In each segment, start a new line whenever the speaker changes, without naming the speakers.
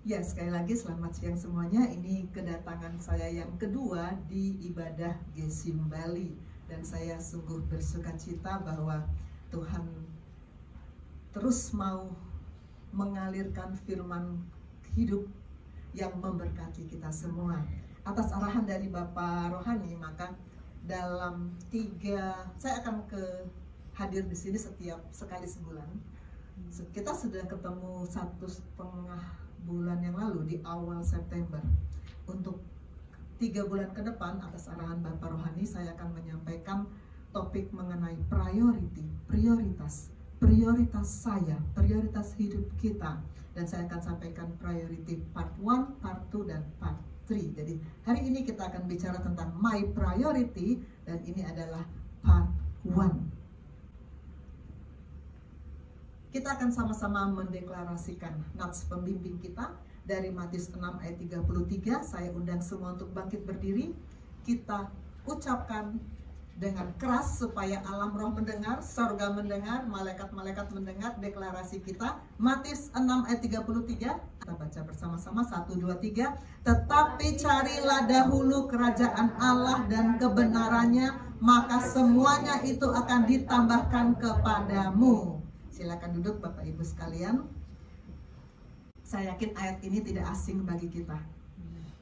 Ya, sekali lagi selamat siang semuanya. Ini kedatangan saya yang kedua di ibadah Gesim Bali. Dan saya sungguh bersuka cita bahwa Tuhan terus mau mengalirkan firman hidup yang memberkati kita semua. Atas arahan dari Bapak Rohani, maka dalam saya akan hadir di sini setiap sekali sebulan. Kita sudah ketemu 1,5 bulan yang lalu di awal September. Untuk 3 bulan ke depan atas arahan Bapak Rohani, saya akan menyampaikan topik mengenai prioritas saya, prioritas hidup kita. Dan saya akan sampaikan priority part 1, part 2, dan part 3. Jadi hari ini kita akan bicara tentang my priority, dan ini adalah part 1. Kita akan sama-sama mendeklarasikan nats pembimbing kita dari Matius 6 ayat 33. Saya undang semua untuk bangkit berdiri. Kita ucapkan dengan keras supaya alam roh mendengar, sorga mendengar, malaikat-malaikat mendengar deklarasi kita. Matius 6 ayat 33. Kita baca bersama-sama, 1, 2, 3. Tetapi carilah dahulu kerajaan Allah dan kebenarannya, maka semuanya itu akan ditambahkan kepadamu. Silakan duduk Bapak Ibu sekalian. Saya yakin ayat ini tidak asing bagi kita.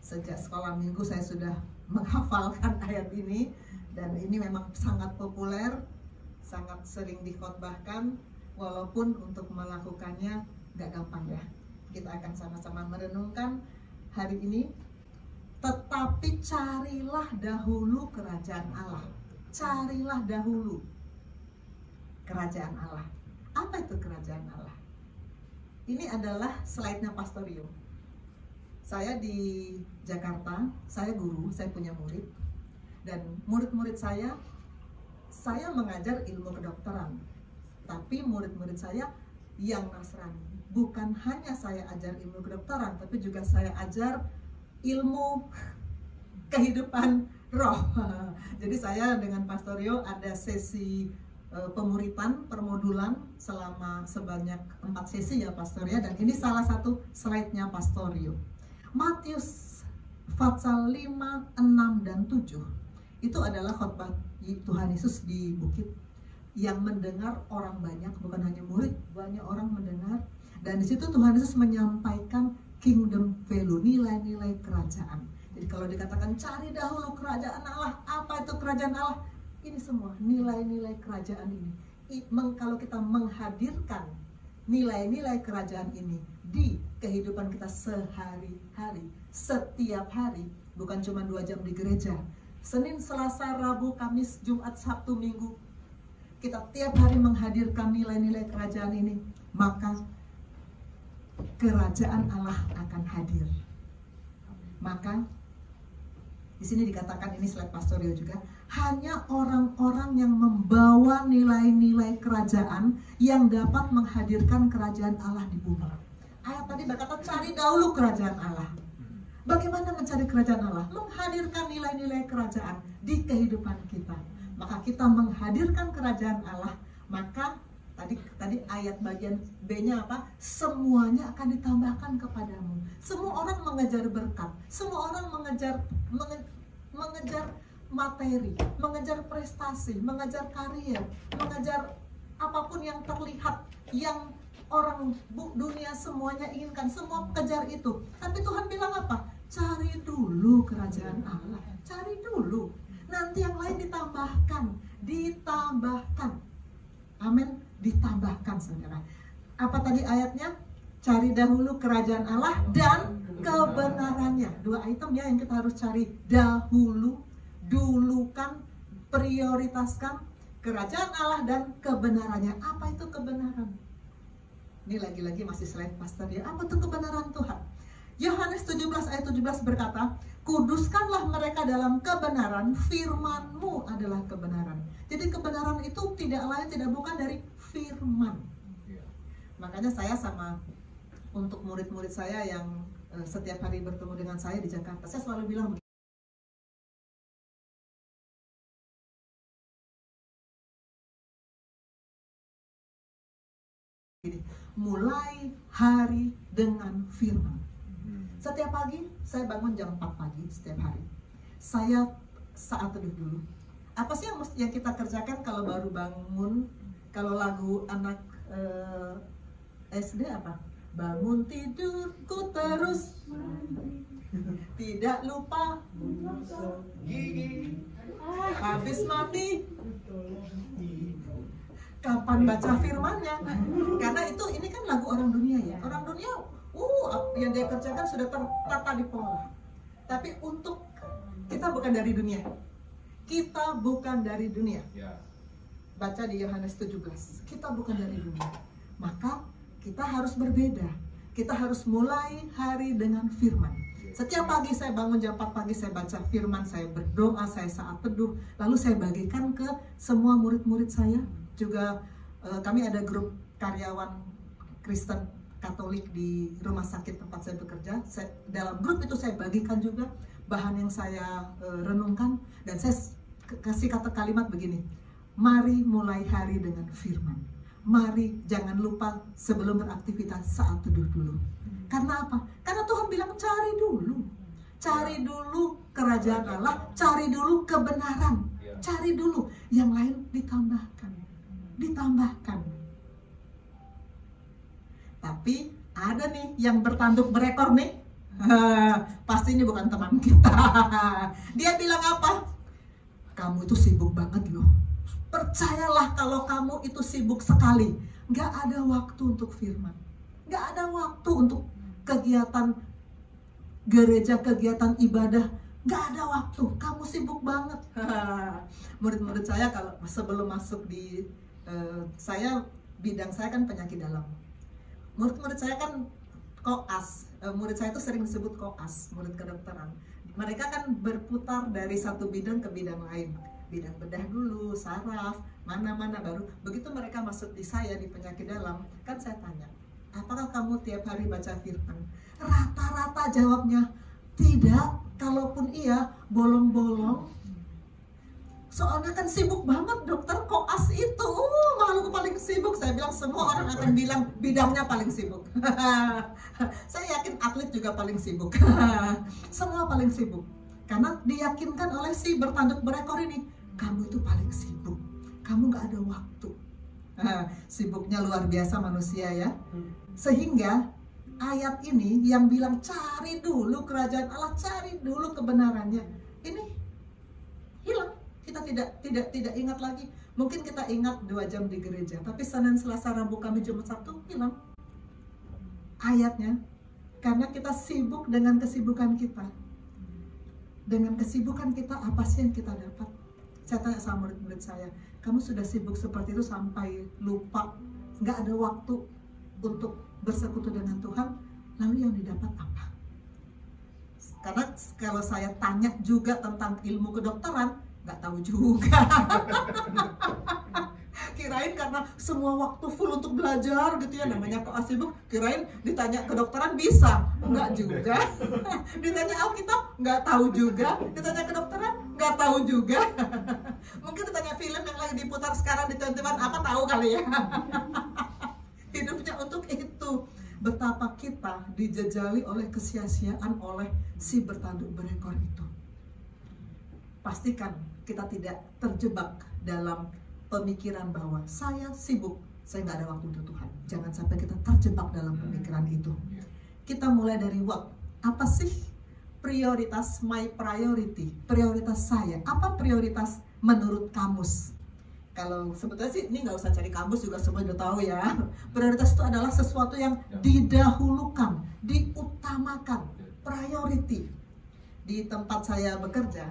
Sejak sekolah minggu saya sudah menghafalkan ayat ini. Dan ini memang sangat populer, sangat sering dikhotbahkan. Walaupun untuk melakukannya gak gampang ya. Kita akan sama-sama merenungkan hari ini. Tetapi carilah dahulu kerajaan Allah. Carilah dahulu kerajaan Allah. Apa itu kerajaan Allah? Ini adalah slide-nya Pastorio. Saya di Jakarta, saya guru, saya punya murid. Dan murid-murid saya mengajar ilmu kedokteran. Tapi murid-murid saya yang Nasrani. Bukan hanya saya ajar ilmu kedokteran, tapi juga saya ajar ilmu kehidupan roh. Jadi saya dengan Pastorio ada sesi pemuritan, permodulan selama sebanyak 4 sesi ya Pastorio, dan ini salah satu slide-nya Pastorio. Matius pasal 5, 6, dan 7 itu adalah khotbah Tuhan Yesus di bukit yang mendengar orang banyak, bukan hanya murid, banyak orang mendengar. Dan di situ Tuhan Yesus menyampaikan kingdom value, nilai-nilai kerajaan. Jadi kalau dikatakan cari dahulu kerajaan Allah, apa itu kerajaan Allah? Ini semua nilai-nilai kerajaan ini. Kalau kita menghadirkan nilai-nilai kerajaan ini di kehidupan kita sehari-hari, setiap hari, bukan cuma 2 jam di gereja, Senin, Selasa, Rabu, Kamis, Jumat, Sabtu, Minggu, kita tiap hari menghadirkan nilai-nilai kerajaan ini, maka kerajaan Allah akan hadir. Maka di sini dikatakan, ini slide Pastorio juga, hanya orang-orang yang membawa nilai-nilai kerajaan yang dapat menghadirkan kerajaan Allah di bumi. Ayat tadi berkata cari dahulu kerajaan Allah. Bagaimana mencari kerajaan Allah? Menghadirkan nilai-nilai kerajaan di kehidupan kita. Maka kita menghadirkan kerajaan Allah, maka tadi ayat bagian B-nya apa? Semuanya akan ditambahkan kepadamu. Semua orang mengejar berkat, semua orang mengejar materi, mengejar prestasi, mengejar karier, mengejar apapun yang terlihat, yang orang dunia semuanya inginkan, semua kejar itu. Tapi Tuhan bilang apa? Cari dulu kerajaan Allah, cari dulu. Nanti yang lain ditambahkan. Amin, ditambahkan saudara. Apa tadi ayatnya? Cari dahulu kerajaan Allah dan kebenarannya. 2 item ya yang kita harus cari dahulu, dulukan, prioritaskan kerajaan Allah dan kebenarannya. Apa itu kebenaran? Ini lagi-lagi masih slide pastor ya. Apa itu kebenaran Tuhan? Yohanes 17 ayat 17 berkata, kuduskanlah mereka dalam kebenaran, firman-Mu adalah kebenaran. Jadi kebenaran itu tidak lain tidak bukan dari firman. Makanya saya untuk murid-murid saya yang setiap hari bertemu dengan saya di Jakarta, saya selalu bilang begini, mulai hari dengan firman. Setiap pagi saya bangun jam 4 pagi setiap hari. Saya saat teduh dulu. Apa sih yang kita kerjakan kalau baru bangun? Kalau lagu anak SD apa? Bangun tidurku terus, tidak lupa gigi, habis mandi kapan baca firman-Nya. Karena ini kan lagu orang dunia ya. Orang dunia yang dia kerjakan sudah tertata di pola. Tapi untuk kita bukan dari dunia. Kita bukan dari dunia. Baca di Yohanes 17. Kita bukan dari dunia. Maka kita harus berbeda. Kita harus mulai hari dengan firman. Setiap pagi saya bangun jam 4 pagi, saya baca firman, saya berdoa, saya saat teduh. Lalu saya bagikan ke semua murid-murid saya. Juga kami ada grup karyawan Kristen Katolik di rumah sakit tempat saya bekerja. Dalam grup itu saya bagikan juga bahan yang saya renungkan. Dan saya kasih kata kalimat begini. Mari mulai hari dengan firman. Mari jangan lupa sebelum beraktivitas saat teduh dulu. Karena apa? Karena Tuhan bilang cari dulu. Cari dulu kerajaan Allah, cari dulu kebenaran. Cari dulu, yang lain ditambahkan. Ditambahkan. Tapi ada nih yang bertanduk berekor nih. Pasti ini bukan teman kita. Dia bilang apa? Kamu itu sibuk banget loh. Percayalah kalau kamu itu sibuk sekali. Gak ada waktu untuk firman. Gak ada waktu untuk kegiatan gereja, kegiatan ibadah. Gak ada waktu. Kamu sibuk banget. Murid-murid saya kalau sebelum masuk di bidang saya kan penyakit dalam. Murid-murid saya kan koas. Murid saya itu sering disebut koas, murid kedokteran. Mereka kan berputar dari satu bidang ke bidang lain. Bidang bedah dulu, saraf, mana-mana baru. Begitu mereka masuk di saya di penyakit dalam, kan saya tanya, apakah kamu tiap hari baca firman? Rata-rata jawabnya tidak. Kalaupun iya, bolong-bolong. Soalnya kan sibuk banget dokter koas itu. Makhluk paling sibuk. Saya bilang semua orang akan bilang bidangnya paling sibuk. Saya yakin atlet juga paling sibuk. Semua paling sibuk. Karena diyakinkan oleh si bertanduk berekor ini, kamu itu paling sibuk. Kamu gak ada waktu. Sibuknya luar biasa manusia ya. Sehingga ayat ini yang bilang cari dulu kerajaan Allah, cari dulu kebenarannya. Ini hilang. Kita tidak ingat lagi. Mungkin kita ingat 2 jam di gereja, tapi Senin, Selasa, Rabu, Kamis, Jumat, Sabtu hilang ayatnya. Karena kita sibuk dengan kesibukan kita. Dengan kesibukan kita, apa sih yang kita dapat? Saya tanya sama murid-murid saya, kamu sudah sibuk seperti itu sampai lupa, nggak ada waktu untuk bersekutu dengan Tuhan, lalu yang didapat apa? Karena kalau saya tanya juga tentang ilmu kedokteran, nggak tahu juga. Kirain karena semua waktu full untuk belajar gitu ya, namanya kok sibuk, kirain ditanya kedokteran bisa, enggak juga. Ditanya Alkitab, nggak tahu juga. Ditanya kedokteran, nggak tahu juga. Mungkin ditanya film yang lagi diputar sekarang di tontonan apa tahu kali ya. Hidupnya untuk itu. Betapa kita dijejali oleh kesia-siaan oleh si bertanduk berekor itu. Pastikan kita tidak terjebak dalam pemikiran bahwa saya sibuk, saya nggak ada waktu untuk Tuhan. Jangan sampai kita terjebak dalam pemikiran itu. Kita mulai dari what? Apa sih prioritas, my priority? Prioritas saya. Apa prioritas menurut kamus? Kalau sebetulnya sih ini nggak usah cari kamus juga, semua udah tahu ya. Prioritas itu adalah sesuatu yang didahulukan, diutamakan, priority. Di tempat saya bekerja,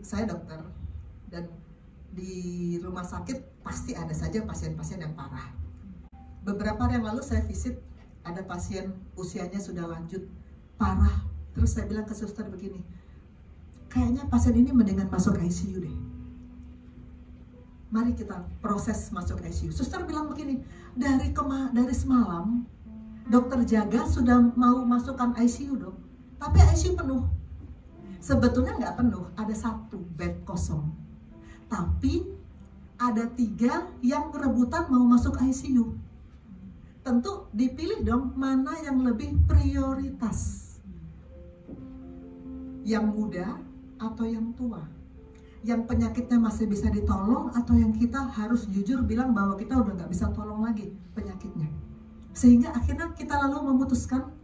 saya dokter, dan di rumah sakit pasti ada saja pasien-pasien yang parah. Beberapa hari yang lalu saya visit, ada pasien usianya sudah lanjut, parah. Terus saya bilang ke suster begini, kayaknya pasien ini mendingan masuk ICU deh. Mari kita proses masuk ICU. Suster bilang begini, dari semalam dokter jaga sudah mau masukkan ICU dok, tapi ICU penuh. Sebetulnya nggak penuh, ada 1 bed kosong. Tapi ada 3 yang rebutan mau masuk ICU. tentu dipilih dong mana yang lebih prioritas. Yang muda atau yang tua? Yang penyakitnya masih bisa ditolong atau yang kita harus jujur bilang bahwa kita udah nggak bisa tolong lagi penyakitnya. Sehingga akhirnya kita lalu memutuskan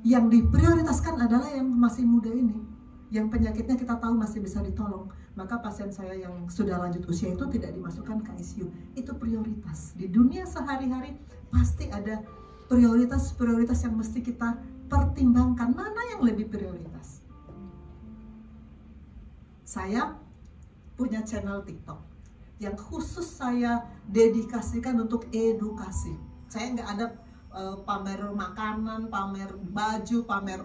yang diprioritaskan adalah yang masih muda ini. Yang penyakitnya kita tahu masih bisa ditolong. Maka pasien saya yang sudah lanjut usia itu tidak dimasukkan ke ICU. Itu prioritas. Di dunia sehari-hari pasti ada prioritas-prioritas yang mesti kita pertimbangkan. Mana yang lebih prioritas? Saya punya channel TikTok yang khusus saya dedikasikan untuk edukasi. Saya nggak ada pamer makanan, pamer baju, pamer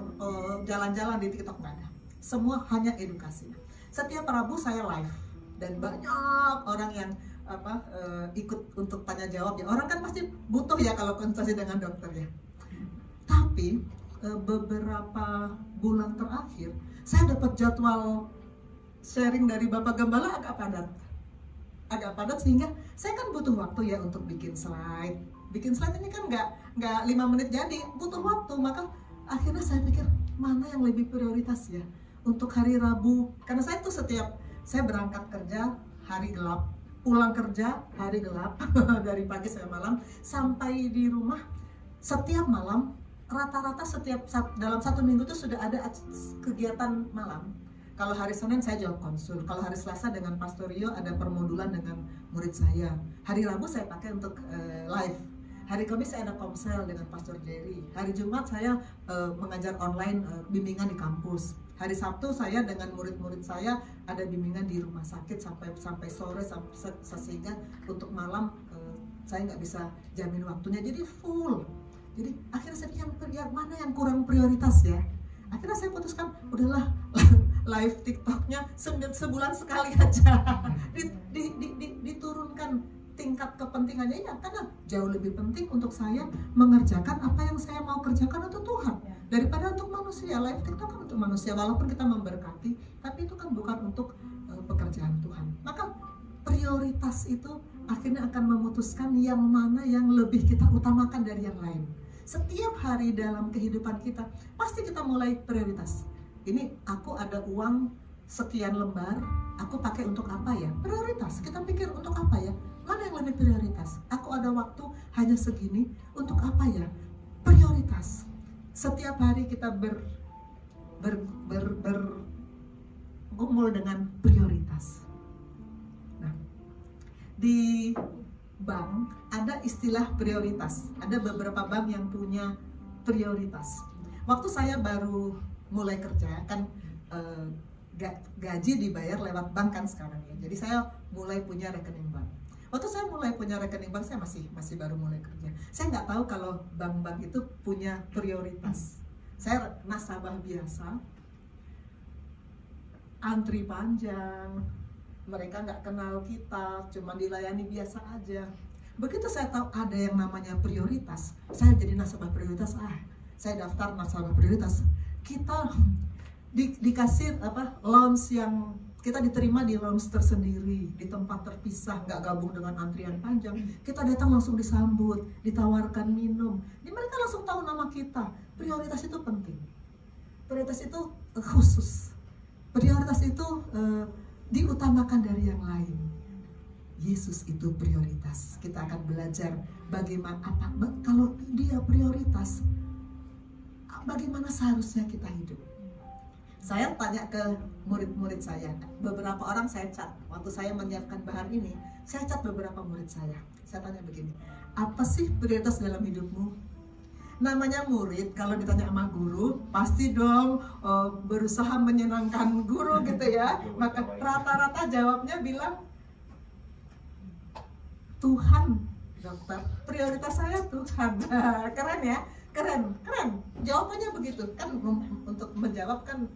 jalan-jalan di TikTok, nggak ada. Semua hanya edukasi. Setiap Rabu saya live dan banyak orang yang ikut untuk tanya jawab ya. Orang kan pasti butuh ya kalau konsultasi dengan dokter ya. Tapi beberapa bulan terakhir saya dapat jadwal sharing dari Bapak Gembala agak padat sehingga saya kan butuh waktu ya untuk bikin slide. Bikin slide ini kan nggak 5 menit jadi, butuh waktu. Maka akhirnya saya pikir mana yang lebih prioritas ya untuk hari Rabu. Karena saya tuh saya berangkat kerja hari gelap, pulang kerja hari gelap dari pagi sampai malam, sampai di rumah setiap malam rata-rata dalam 1 minggu tuh sudah ada kegiatan malam. Kalau hari Senin saya jawab konsul, kalau hari Selasa dengan Pastor Rio ada permodulan dengan murid saya. Hari Rabu saya pakai untuk live. Hari Kamis saya ada komsel dengan Pastor Jerry. Hari Jumat saya mengajar online bimbingan di kampus. Hari Sabtu saya dengan murid-murid saya ada bimbingan di rumah sakit sampai sore sehingga untuk malam saya nggak bisa jamin waktunya. Jadi full. Jadi akhirnya saya pikir mana yang kurang prioritas ya. Akhirnya saya putuskan udahlah live TikToknya sebulan sekali aja. Diturunkan tingkat kepentingannya ya, karena jauh lebih penting untuk saya mengerjakan apa yang saya mau kerjakan untuk Tuhan daripada untuk manusia. Live TikTok kan untuk manusia, walaupun kita memberkati, tapi itu kan bukan untuk pekerjaan Tuhan. Maka prioritas itu akhirnya akan memutuskan yang mana yang lebih kita utamakan dari yang lain. Setiap hari dalam kehidupan kita pasti kita mulai prioritas. Ini aku ada uang sekian lembar, aku pakai untuk apa ya? Prioritas. Kita pikir untuk apa ya? Mana yang lebih prioritas? Aku ada waktu hanya segini, untuk apa ya? Prioritas. Setiap hari kita bergumul dengan prioritas. Nah, di bank ada istilah prioritas. Ada beberapa bank yang punya prioritas. Waktu saya baru mulai kerja kan gaji dibayar lewat bank kan sekarang ya. Jadi saya mulai punya rekening bank. Waktu saya mulai punya rekening bank, saya masih baru mulai kerja. Saya nggak tahu kalau bank-bank itu punya prioritas. Saya nasabah biasa, antri panjang, mereka nggak kenal kita, cuma dilayani biasa aja. Begitu saya tahu ada yang namanya prioritas, saya jadi nasabah prioritas. Saya daftar nasabah prioritas. Kita dikasih lounge yang kita diterima di lounge tersendiri, di tempat terpisah, nggak gabung dengan antrian panjang. Kita datang langsung disambut, ditawarkan minum. Mereka langsung tahu nama kita. Prioritas itu penting. Prioritas itu khusus. Prioritas itu diutamakan dari yang lain. Yesus itu prioritas. Kita akan belajar bagaimana kalau dia prioritas, bagaimana seharusnya kita hidup. Saya tanya ke murid-murid saya, beberapa orang saya cat. Waktu saya menyiapkan bahan ini, saya cat beberapa murid saya. Saya tanya begini, apa sih prioritas dalam hidupmu? Namanya murid, kalau ditanya sama guru, pasti dong berusaha menyenangkan guru gitu ya. Maka rata-rata jawabnya bilang, Tuhan, dokter, prioritas saya Tuhan. Keren ya, keren. Jawabannya begitu kan, untuk menjawab kan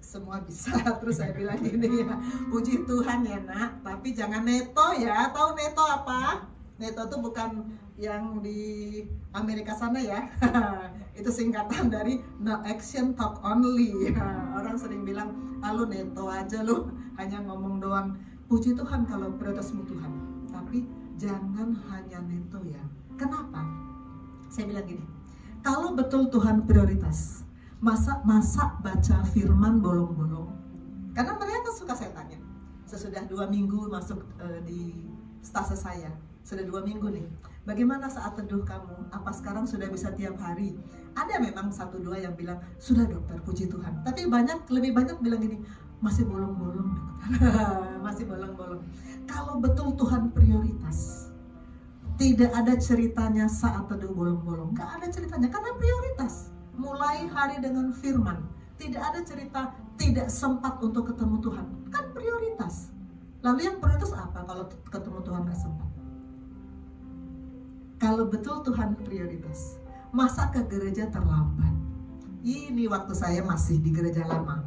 semua bisa. Terus saya bilang gini ya, puji Tuhan ya nak, tapi jangan neto ya. Tahu neto apa? Neto itu bukan yang di Amerika sana ya. Itu singkatan dari no action talk only. Orang sering bilang, lu neto aja lu, hanya ngomong doang. Puji Tuhan kalau prioritasmu Tuhan, tapi jangan hanya neto ya. Kenapa? Saya bilang gini, kalau betul Tuhan prioritas, masa baca firman bolong-bolong? Karena mereka suka saya tanya. Sesudah 2 minggu masuk di stase saya, sudah 2 minggu nih. Bagaimana saat teduh kamu? Apa sekarang sudah bisa tiap hari? Ada memang 1-2 yang bilang, sudah dokter, puji Tuhan. Tapi lebih banyak bilang gini, masih bolong-bolong dokter. Masih bolong-bolong. Kalau betul Tuhan prioritas, tidak ada ceritanya saat teduh bolong-bolong. Gak ada ceritanya, karena prioritas. Mulai hari dengan firman. Tidak ada cerita tidak sempat untuk ketemu Tuhan. Kan prioritas. Lalu yang prioritas apa kalau ketemu Tuhan gak sempat? Kalau betul Tuhan prioritas, masa ke gereja terlambat? Ini waktu saya masih di gereja lama.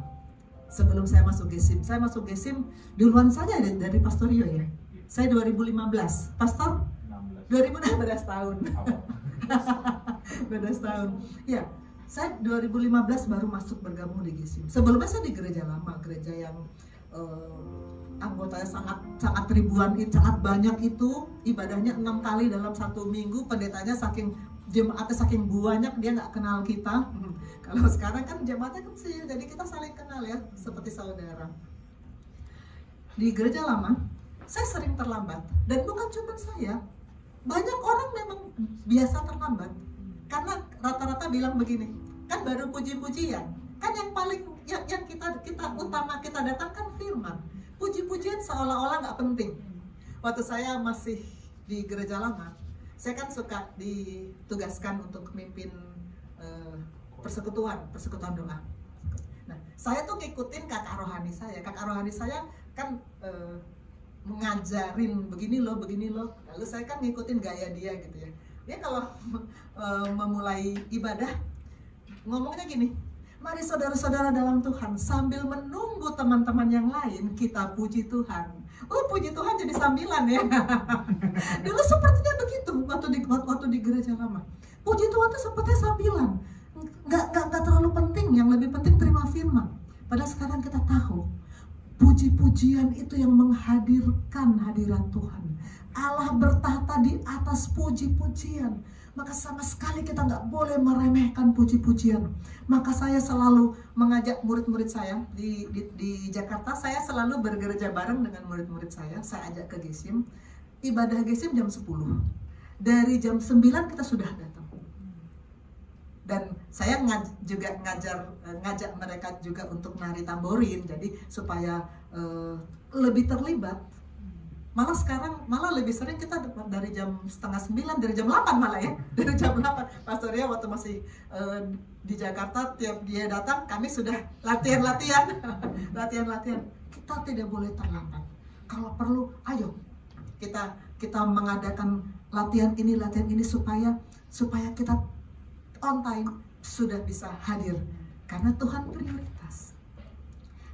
Sebelum saya masuk GESIM. Saya masuk GESIM duluan saja dari Pastor Rio ya. Saya 2015. Pastor? 2016 tahun. 12 tahun. Ya, saya 2015 baru masuk bergabung di GESIM. Sebelumnya saya di gereja lama, gereja yang anggotanya sangat ribuan, sangat banyak itu, ibadahnya 6 kali dalam 1 minggu, pendetanya saking jemaatnya saking banyak dia nggak kenal kita. Kalau sekarang kan jemaatnya kecil, jadi kita saling kenal ya, seperti saudara. Di gereja lama, saya sering terlambat, dan bukan cuma saya, banyak orang memang biasa terlambat, karena rata-rata bilang begini, kan baru puji-pujian, kan yang paling yang kita utama kita datangkan firman. Puji-pujian seolah-olah nggak penting. Waktu saya masih di gereja lama, saya kan suka ditugaskan untuk memimpin persekutuan doa. Nah, saya tuh ngikutin kakak rohani saya. Kakak rohani saya kan mengajarin begini loh. Lalu saya kan ngikutin gaya dia gitu ya. Dia kalau memulai ibadah ngomongnya gini, mari saudara-saudara dalam Tuhan, sambil menunggu teman-teman yang lain, kita puji Tuhan. Oh, puji Tuhan jadi sambilan ya. Dulu sepertinya begitu waktu di gereja lama. Puji Tuhan itu sepertinya sambilan. Nggak terlalu penting, yang lebih penting terima firman. Padahal sekarang kita tahu, puji-pujian itu yang menghadirkan hadirat Tuhan. Allah bertahta di atas puji-pujian. Maka sama sekali kita nggak boleh meremehkan puji-pujian. Maka saya selalu mengajak murid-murid saya di Jakarta. Saya selalu bergereja bareng dengan murid-murid saya. Saya ajak ke GESIM. Ibadah GESIM jam 10. Dari jam 9 kita sudah datang. Dan saya juga ngajak mereka juga untuk nari tamborin. Jadi supaya lebih terlibat. Malah lebih sering kita dari jam 8:30, dari jam 8 malah ya, dari jam 8. Pastor Ria waktu masih di Jakarta, tiap dia datang kami sudah latihan. Kita tidak boleh terlambat. Kalau perlu, ayo kita mengadakan latihan ini supaya kita on time sudah bisa hadir, karena Tuhan prioritas.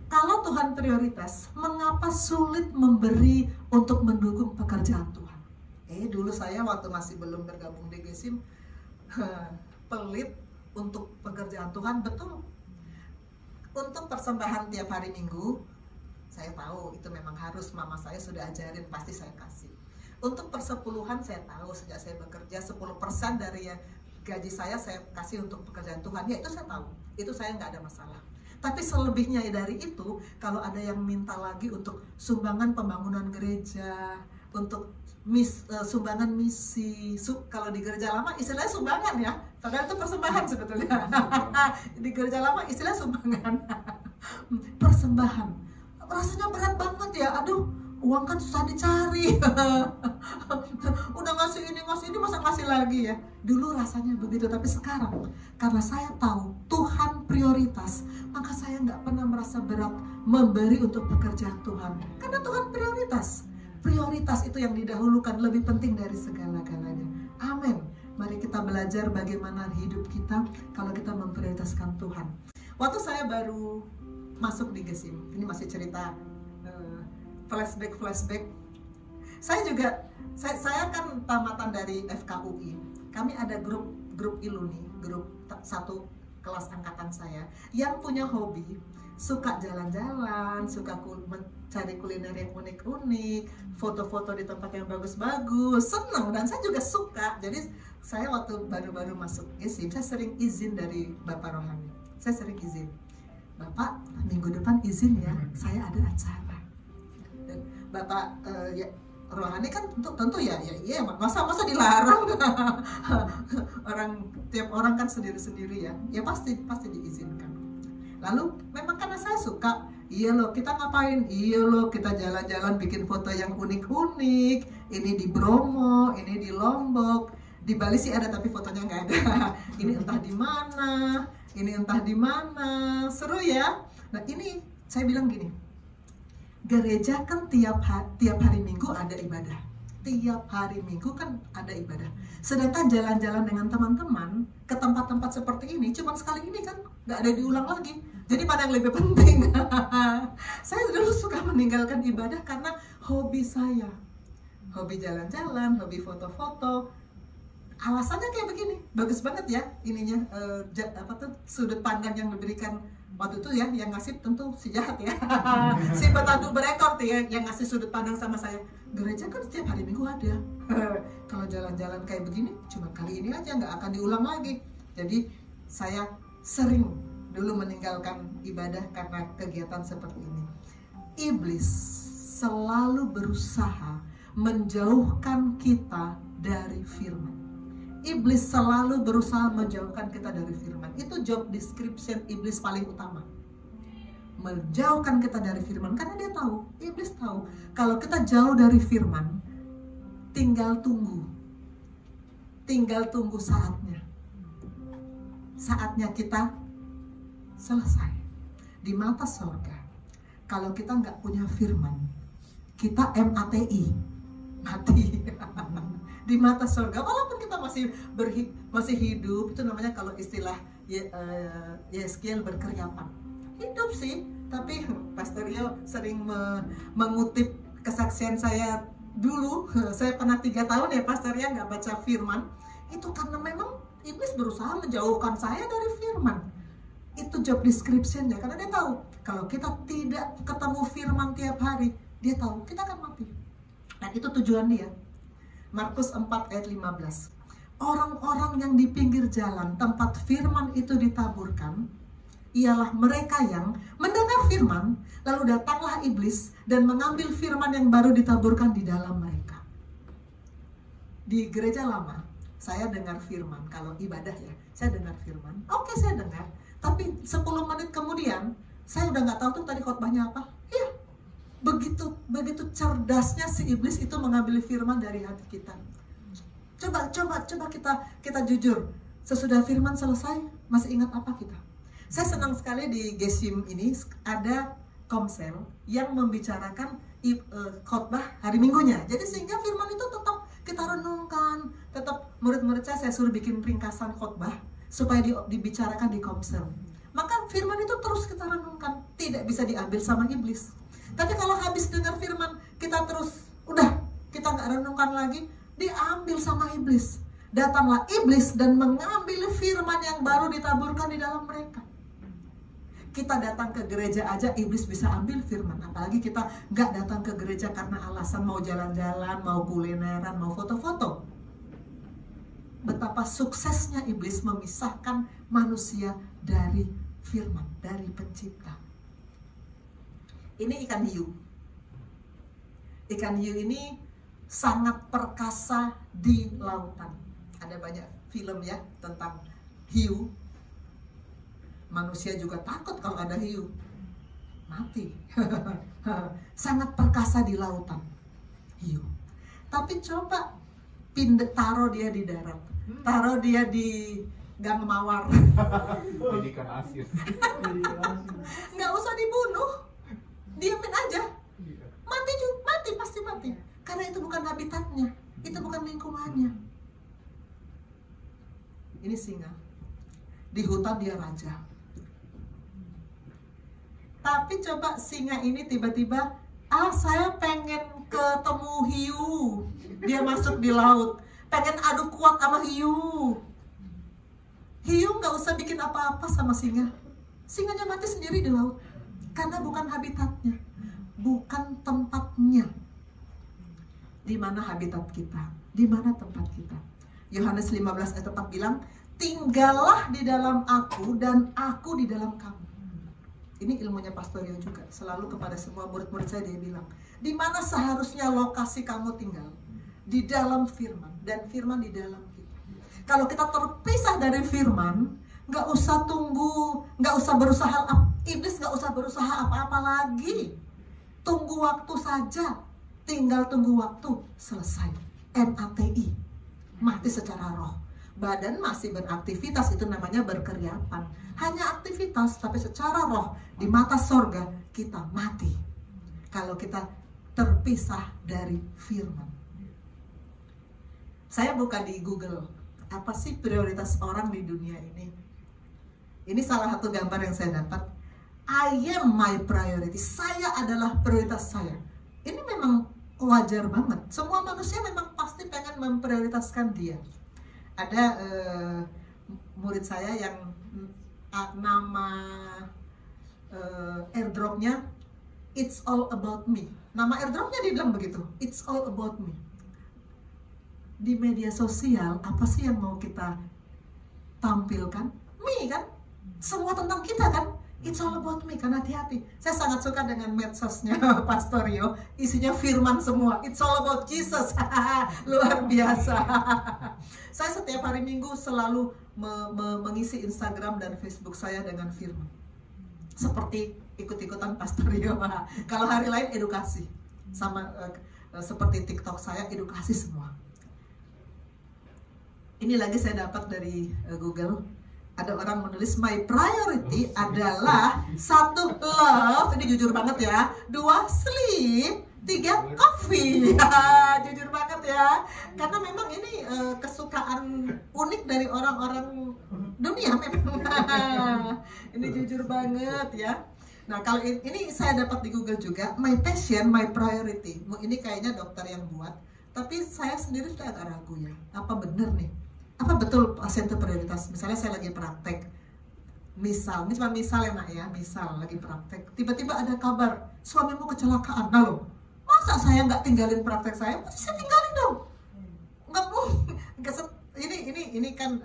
Kalau Tuhan prioritas, mengapa sulit memberi untuk mendukung pekerjaan Tuhan? Dulu saya waktu masih belum bergabung di GESIM, pelit untuk pekerjaan Tuhan, betul. Untuk persembahan tiap hari Minggu, saya tahu itu memang harus, mama saya sudah ajarin, pasti saya kasih. Untuk persepuluhan saya tahu, sejak saya bekerja 10% dari gaji saya kasih untuk pekerjaan Tuhan, ya itu saya tahu, itu saya nggak ada masalah. Tapi selebihnya dari itu, kalau ada yang minta lagi untuk sumbangan pembangunan gereja, untuk sumbangan misi, kalau di gereja lama istilahnya sumbangan ya, padahal itu persembahan sebetulnya. Di gereja lama istilahnya sumbangan. Persembahan, rasanya berat banget ya, aduh, uang kan susah dicari. Udah ngasih ini masa ngasih lagi ya. Dulu rasanya begitu, tapi sekarang karena saya tahu Tuhan prioritas, maka saya nggak pernah merasa berat memberi untuk pekerjaan Tuhan, karena Tuhan prioritas. Prioritas itu yang didahulukan, lebih penting dari segala-galanya. Amin. Mari kita belajar bagaimana hidup kita kalau kita memprioritaskan Tuhan. Waktu saya baru masuk di GESIM, ini masih cerita flashback. Saya kan tamatan dari FKUI. Kami ada grup iluni, grup 1 kelas angkatan saya yang punya hobi, suka jalan-jalan, suka mencari kuliner yang unik-unik, foto-foto di tempat yang bagus-bagus, senang, dan saya juga suka. Jadi saya waktu baru-baru masuk GESIM, saya sering izin dari Bapak Rohani. Saya sering izin, Bapak minggu depan izin ya, saya ada acara. Dan Bapak ya, Rohani kan tentu ya masa dilarang. Tiap orang kan sendiri-sendiri ya pasti diizinkan. Lalu memang karena saya suka, iya loh kita ngapain, iya loh kita jalan-jalan bikin foto yang unik-unik, ini di Bromo, ini di Lombok, di Bali sih ada tapi fotonya nggak ada. Ini entah di mana, ini entah di mana, seru ya. Nah ini saya bilang gini, gereja kan tiap hari Minggu ada ibadah. Tiap hari Minggu kan ada ibadah. Sedangkan jalan-jalan dengan teman-teman ke tempat-tempat seperti ini cuma sekali ini kan, nggak ada diulang lagi. Jadi mana yang lebih penting? Saya dulu suka meninggalkan ibadah karena hobi saya. Hobi jalan-jalan, hobi foto-foto. Alasannya kayak begini, bagus banget ya ininya, sudut pandang yang diberikan waktu itu ya, yang ngasih tentu si jahat ya, si petandu berekor ya, yang ngasih sudut pandang sama saya. Gereja kan setiap hari Minggu ada. Kalau jalan-jalan kayak begini, cuma kali ini aja, nggak akan diulang lagi. Jadi saya sering dulu meninggalkan ibadah karena kegiatan seperti ini. Iblis selalu berusaha menjauhkan kita dari firman. Iblis selalu berusaha menjauhkan kita dari firman. Itu job description iblis paling utama. Menjauhkan kita dari firman. Karena dia tahu, iblis tahu, kalau kita jauh dari firman, tinggal tunggu. Tinggal tunggu saatnya. Saatnya kita selesai. Di mata surga, kalau kita nggak punya firman, kita MATI. Mati. Di mata surga, walaupun kita masih hidup, itu namanya kalau istilah Yeskiel berkeriapan. Hidup sih, tapi Pastor Rio sering mengutip kesaksian saya dulu. Saya pernah 3 tahun ya Pastor Rio nggak baca firman. Itu karena memang iblis berusaha menjauhkan saya dari firman. Itu job description-nya, karena dia tahu kalau kita tidak ketemu firman tiap hari, dia tahu kita akan mati. Dan itu tujuan dia. Markus 4 ayat 15. Orang-orang yang di pinggir jalan tempat firman itu ditaburkan, ialah mereka yang mendengar firman, lalu datanglah iblis dan mengambil firman yang baru ditaburkan di dalam mereka. Di gereja lama, saya dengar firman, kalau ibadah ya, saya dengar firman. Oke, saya dengar, tapi 10 menit kemudian, saya udah nggak tahu tuh tadi khotbahnya apa. Iya. Begitu cerdasnya si iblis itu mengambil firman dari hati kita. Coba kita jujur. Sesudah firman selesai, masih ingat apa kita? Saya senang sekali di GESIM ini ada komsel yang membicarakan khotbah hari Minggunya. Jadi sehingga firman itu tetap kita renungkan, tetap murid-murid saya suruh bikin ringkasan khotbah supaya dibicarakan di komsel. Maka firman itu terus kita renungkan, tidak bisa diambil sama iblis. Tapi kalau habis dengar firman, kita terus, udah, kita nggak renungkan lagi, diambil sama iblis. Datanglah iblis dan mengambil firman yang baru ditaburkan di dalam mereka. Kita datang ke gereja aja, iblis bisa ambil firman. Apalagi kita nggak datang ke gereja karena alasan mau jalan-jalan, mau kulineran, mau foto-foto. Betapa suksesnya iblis memisahkan manusia dari firman, dari pencipta. Ini ikan hiu. Ikan hiu ini sangat perkasa di lautan. Ada banyak film ya tentang hiu. Manusia juga takut kalau ada hiu. Mati. Sangat perkasa di lautan. Hiu. Tapi coba taruh dia di darat. Taruh dia di Gang Mawar.
Jadi ikan asin.
Nggak usah dibunuh. Diamin aja, mati pasti mati, karena itu bukan habitatnya, itu bukan lingkungannya. Ini singa, di hutan dia raja. Tapi coba singa ini tiba-tiba, saya pengen ketemu hiu, dia masuk di laut, pengen adu kuat sama hiu. Hiu nggak usah bikin apa-apa sama singa. Singanya mati sendiri di laut. Karena bukan habitatnya, bukan tempatnya. Di mana habitat kita? Di mana tempat kita? Yohanes 15 ayat 4 bilang, tinggallah di dalam aku dan aku di dalam kamu. Ini ilmunya Pastor Rio juga. Selalu kepada semua murid-murid saya dia bilang, di mana seharusnya lokasi kamu tinggal? Di dalam firman. Dan firman di dalam kita. Kalau kita terpisah dari firman, nggak usah tunggu, nggak usah berusaha, iblis nggak usah berusaha apa-apa lagi. Tunggu waktu saja. Tinggal tunggu waktu, selesai. MATI. Mati secara roh. Badan masih beraktivitas, itu namanya berkeriapan. Hanya aktivitas, tapi secara roh di mata sorga kita mati. Kalau kita terpisah dari firman. Saya buka di Google, apa sih prioritas orang di dunia ini? Ini salah satu gambar yang saya dapat. I am my priority. Saya adalah prioritas saya. Ini memang wajar banget. Semua manusia memang pasti pengen memprioritaskan dia. Ada murid saya yang nama airdropnya It's All About Me. Nama airdropnya dia bilang begitu, It's All About Me. Di media sosial apa sih yang mau kita tampilkan? Me kan? Semua tentang kita kan? It's all about me, kan hati-hati. Saya sangat suka dengan medsosnya Pastor Rio, isinya firman semua. It's all about Jesus. Luar biasa. Saya setiap hari Minggu selalu mengisi Instagram dan Facebook saya dengan firman. Seperti ikut-ikutan Pastor Rio. Kalau hari lain edukasi. Sama seperti TikTok saya edukasi semua. Ini lagi saya dapat dari Google. Ada orang menulis, my priority adalah 1, love, ini jujur banget ya, 2, sleep, 3, coffee. Jujur banget ya, karena memang ini kesukaan unik dari orang-orang dunia memang. Ini jujur banget ya. Nah kalau ini saya dapat di Google juga, my passion, my priority. Ini kayaknya dokter yang buat, tapi saya sendiri sudah agak ragu ya, apa bener nih? Apa betul pasien itu prioritas? Misalnya saya lagi praktek, ini cuma misal ya nak ya, misal lagi praktek, tiba-tiba ada kabar suamimu kecelakaan. Nah loh, masa saya nggak tinggalin praktek saya? Pasti saya tinggalin dong. Nggak mungkin. Ini kan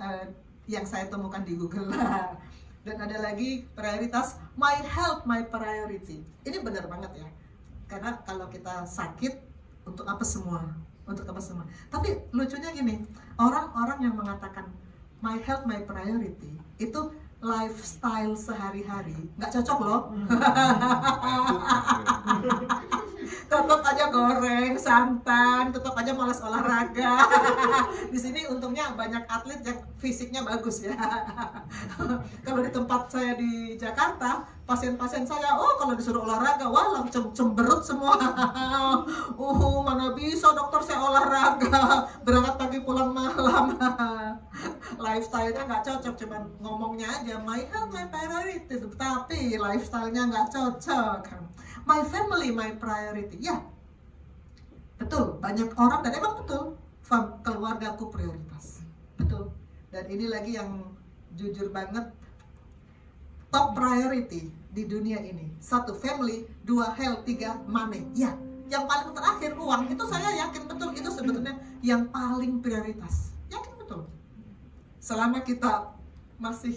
yang saya temukan di Google lah. Dan ada lagi prioritas, my health, my priority. Ini benar banget ya. Karena kalau kita sakit, untuk apa semua? Untuk apa semua? Tapi lucunya gini, orang-orang yang mengatakan my health, my priority, itu lifestyle sehari-hari, nggak cocok loh. Tetap aja goreng, santan, tetap aja malas olahraga. Di sini untungnya banyak atlet yang fisiknya bagus ya. Kalau di tempat saya di Jakarta, pasien-pasien saya, kalau disuruh olahraga, wah langsung cemberut semua. Mana bisa dokter saya olahraga, berangkat pagi pulang malam. Lifestyle-nya nggak cocok, cuman ngomongnya aja my health, my priority, tapi lifestyle-nya nggak cocok. My family, my priority. Ya, betul. Banyak orang, dan emang betul, keluargaku prioritas. Betul. Dan ini lagi yang jujur banget, top priority di dunia ini. 1, family, 2, health, 3, money. Ya, yang paling terakhir uang, itu saya yakin betul, itu sebetulnya yang paling prioritas. Yakin betul. Selama kita masih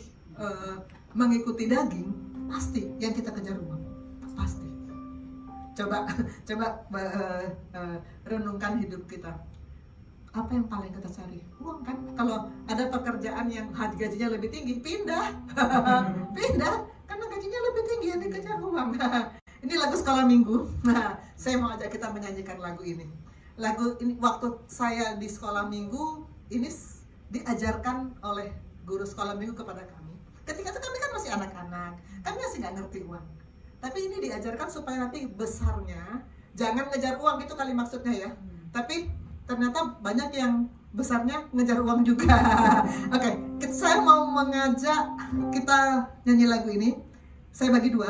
mengikuti daging, pasti yang kita kejar uang. Pasti. Coba renungkan hidup kita. Apa yang paling kita cari? Uang kan? Kalau ada pekerjaan yang gajinya lebih tinggi, pindah. Pindah, karena gajinya lebih tinggi, yang dikejar uang. Ini lagu sekolah minggu. Nah, saya mau ajak kita menyanyikan lagu ini. Lagu ini waktu saya di sekolah minggu, ini diajarkan oleh guru sekolah minggu kepada kami. Ketika itu kami kan masih anak-anak, kami masih nggak ngerti uang. Tapi ini diajarkan supaya nanti besarnya jangan ngejar uang, gitu kali maksudnya ya. Tapi ternyata banyak yang besarnya ngejar uang juga. Oke, saya mau mengajak kita nyanyi lagu ini. Saya bagi 2.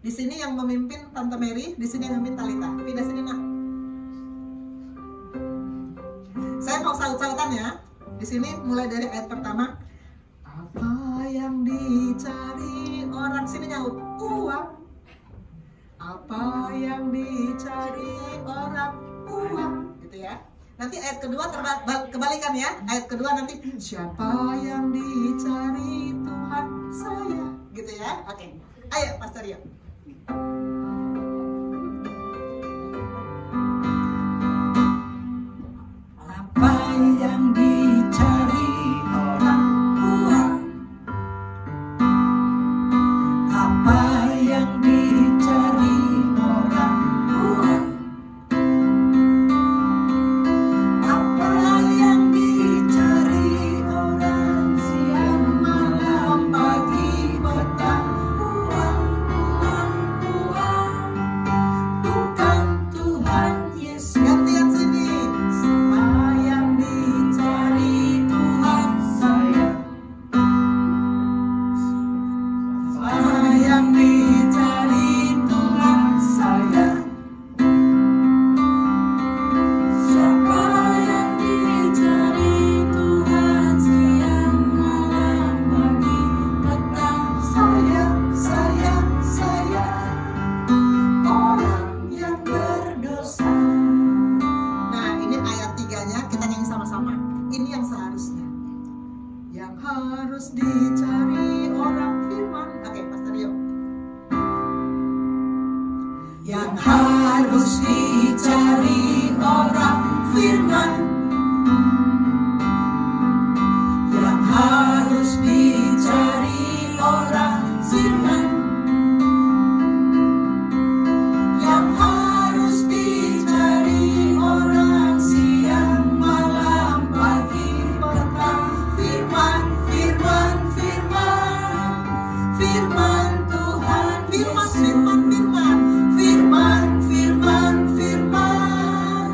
Di sini yang memimpin Tante Mary, di sini yang memimpin Talita. Pindah sini nak. Saya mau saut-sautan ya. Di sini mulai dari ayat pertama. Apa yang dicari orang, sini nyaut, uang. Apa yang dicari orang, uang, gitu ya. Nanti ayat kedua kebalikan ya. Ayat kedua nanti, siapa yang dicari Tuhan, saya, gitu ya. Oke, ayo Pastor Rio.
Apa yang dicari orang, uang. Apa yang dicari orang, uang. Apa yang dicari orang, siang malam pagi petang, uang, uang, uang. Bukan Tuhan Yesus.
Gantian sini.
Apa yang dicari Tuhan saya. Apa yang dicari Tuhan saya. Siapa yang dicari Tuhan, siang malam pagi petang, saya, orang yang berdosa.
Nah, ini ayat 3-nya kita nyanyi sama-sama. Ini yang seharusnya. Yang harus dicari orang firman. Oke, Pastor Rio.
Yang harus dicari orang firman. Yang harus dicari orang firman. Yang harus dicari orang, siang malam pagi petang, firman, firman, firman, firman Tuhan
Firman,
Yesus.
firman, firman.
Firman, firman, firman,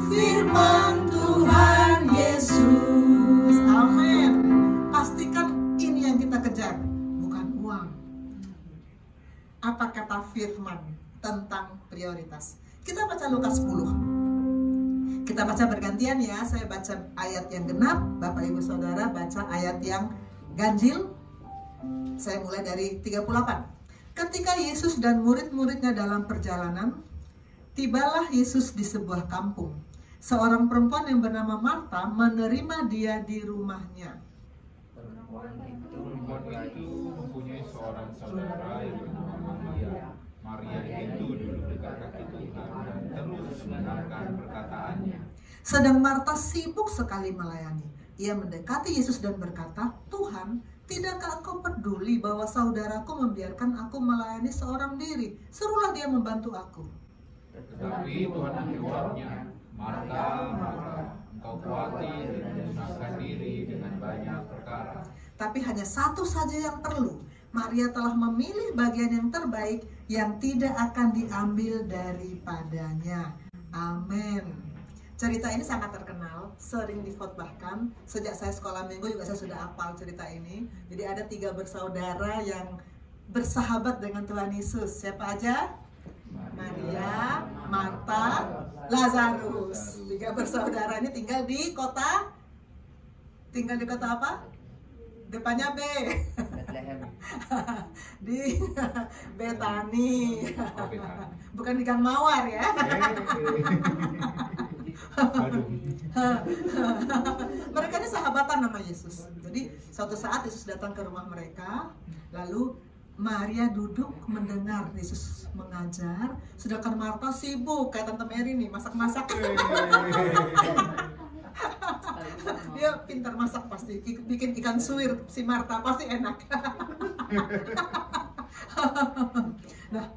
firman Tuhan Yesus.
Amin. Pastikan ini yang kita kejar, bukan uang. Apa kata firman tentang prioritas? Kita baca Lukas 10. Kita baca bergantian ya. Saya baca ayat yang genap, Bapak Ibu Saudara baca ayat yang ganjil. Saya mulai dari 38. Ketika Yesus dan murid-muridnya dalam perjalanan, tibalah Yesus di sebuah kampung. Seorang perempuan yang bernama Marta menerima dia di rumahnya.
Perempuan itu mempunyai seorang saudara yang bernama Maria. Maria itu duduk dekat kaki Tuhan dan terus mendengarkan perkataannya.
Sedang Marta sibuk sekali melayani. Ia mendekati Yesus dan berkata, "Tuhan, tidakkah engkau peduli bahwa saudaraku membiarkan aku melayani seorang diri? Suruhlah dia membantu aku."
Tetapi Tuhan menjawabnya, Marta, Marta, engkau khawatir dan menyusahkan diri dengan banyak perkara.
Tapi hanya satu saja yang perlu. Maria telah memilih bagian yang terbaik yang tidak akan diambil daripadanya. Amin. Cerita ini sangat terkenal, sering dikhotbahkan. Sejak saya sekolah minggu juga saya sudah hafal cerita ini. Jadi ada 3 bersaudara yang bersahabat dengan Tuhan Yesus. Siapa aja? Maria, Marta, Lazarus. 3 bersaudara ini tinggal di kota apa? Depannya B. Di Betani. Bukan di Gang Mawar ya. Mereka ini sahabatan nama Yesus. Jadi suatu saat Yesus datang ke rumah mereka, lalu Maria duduk mendengar Yesus mengajar, sedangkan Marta sibuk kayak Tante Mary nih masak-masak. Dia pintar masak pasti, bikin ikan suwir si Marta pasti enak. Nah,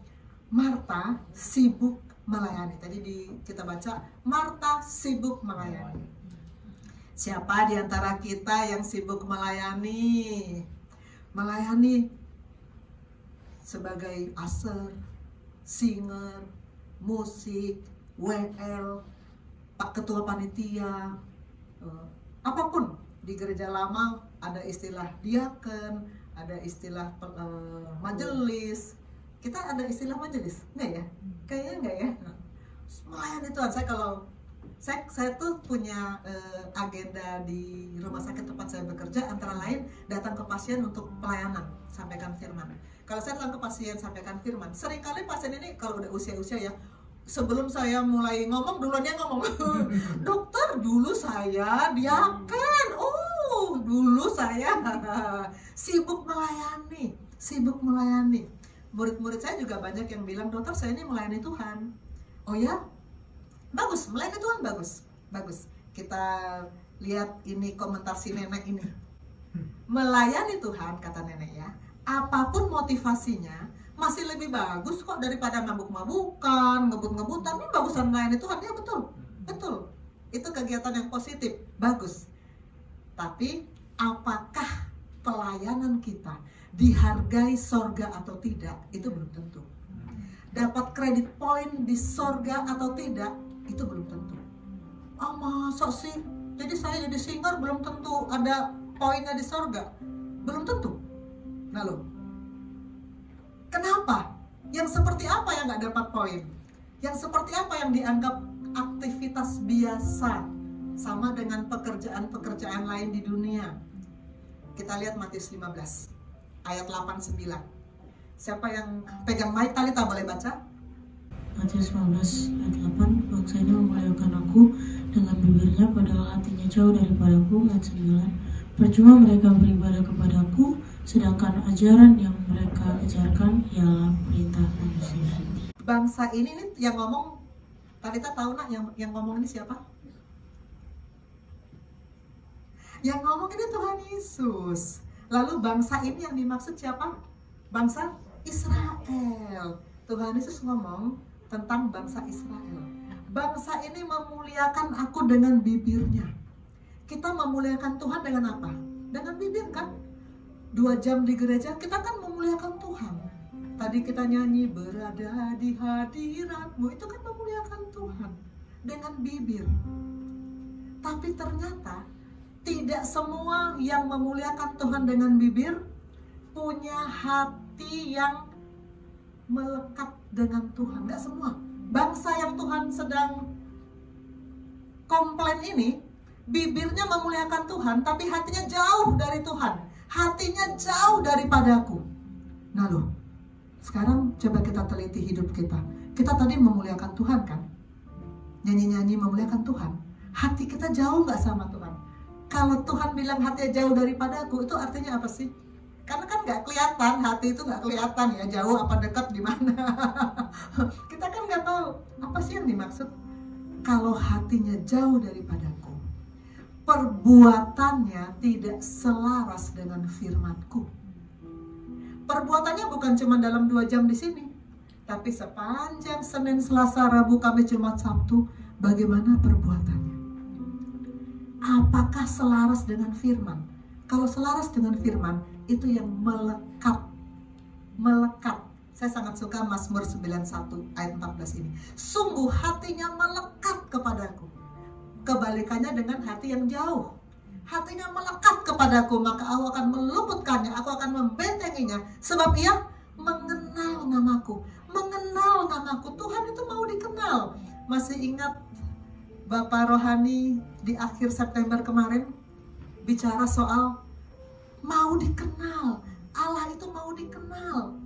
Marta sibuk melayani. Tadi kita baca Marta sibuk melayani. Siapa di antara kita yang sibuk melayani? Melayani sebagai usher, singer, musik, WL, Pak Ketua Panitia, apapun. Di gereja lama ada istilah diaken, ada istilah majelis. Kita ada istilah majelis, enggak ya? Kayaknya enggak ya. Melayani Tuhan. Saya tuh punya agenda di rumah sakit tempat saya bekerja. bekerja antara lain datang ke pasien untuk pelayanan, sampaikan firman. Kalau saya datang ke pasien sampaikan firman, seringkali pasien ini kalau udah usia-usia ya, sebelum saya mulai ngomong, duluan dia ngomong, dokter dulu saya diaken, dulu saya sibuk melayani. Murid-murid saya juga banyak yang bilang, dokter saya ini melayani Tuhan. Oh ya, bagus, melayani Tuhan bagus. Kita lihat ini komentar si nenek ini. Melayani Tuhan, kata nenek ya, apapun motivasinya, masih lebih bagus kok daripada mabuk-mabukan, ngebut-ngebutan. Ini bagusan melayani Tuhan, ya betul. Itu kegiatan yang positif, bagus. Tapi apakah pelayanan kita dihargai sorga atau tidak, itu belum tentu. Dapat kredit poin di sorga atau tidak, itu belum tentu. Oh masa sih, jadi saya jadi singer belum tentu ada poinnya di sorga, belum tentu. Nah loh, kenapa? Yang seperti apa yang nggak dapat poin? Yang seperti apa yang dianggap aktivitas biasa, sama dengan pekerjaan-pekerjaan lain di dunia? Kita lihat Matius 15 ayat 8-9. Siapa yang pegang mic? Talita boleh baca?
Matius 15 ayat 8, bangsa ini memuliakan aku dengan bibirnya padahal hatinya jauh daripadaku. Ayat 9, percuma mereka beribadah kepadaku sedangkan ajaran yang mereka ajarkan ialah perintah manusia.
Bangsa ini nih yang ngomong, Talita tahu nak yang ngomong ini siapa? Yang ngomong ini Tuhan Yesus. Lalu bangsa ini yang dimaksud siapa? Bangsa Israel. Tuhan Yesus ngomong tentang bangsa Israel. Bangsa ini memuliakan aku dengan bibirnya. Kita memuliakan Tuhan dengan apa? Dengan bibir kan? 2 jam di gereja kita kan memuliakan Tuhan. Tadi kita nyanyi berada di hadiratmu, itu kan memuliakan Tuhan dengan bibir. Tapi ternyata tidak semua yang memuliakan Tuhan dengan bibir punya hati yang melekat dengan Tuhan. Gak semua. Bangsa yang Tuhan sedang komplain ini, bibirnya memuliakan Tuhan, tapi hatinya jauh dari Tuhan. Hatinya jauh daripadaku. Nah loh, sekarang coba kita teliti hidup kita. Kita tadi memuliakan Tuhan kan? Nyanyi-nyanyi memuliakan Tuhan. Hati kita jauh gak sama Tuhan? Kalau Tuhan bilang hatinya jauh daripadaku, itu artinya apa sih? Karena kan nggak kelihatan, hati itu nggak kelihatan ya, jauh apa dekat di mana. Kita kan nggak tahu apa sih yang dimaksud. Kalau hatinya jauh daripadaku, perbuatannya tidak selaras dengan firman-Ku. Perbuatannya bukan cuma dalam 2 jam di sini, tapi sepanjang Senin, Selasa, Rabu, Kamis, Jumat, Sabtu, bagaimana perbuatannya? Apakah selaras dengan firman? Kalau selaras dengan firman, itu yang melekat. Saya sangat suka Mazmur 91 ayat 14 ini. Sungguh hatinya melekat kepadaku. Kebalikannya dengan hati yang jauh. Hatinya melekat kepadaku, maka aku akan meluputkannya, aku akan membentenginya. Sebab ia mengenal namaku. Mengenal namaku. Tuhan itu mau dikenal. Masih ingat Bapak Rohani di akhir September kemarin bicara soal mau dikenal. Allah itu mau dikenal.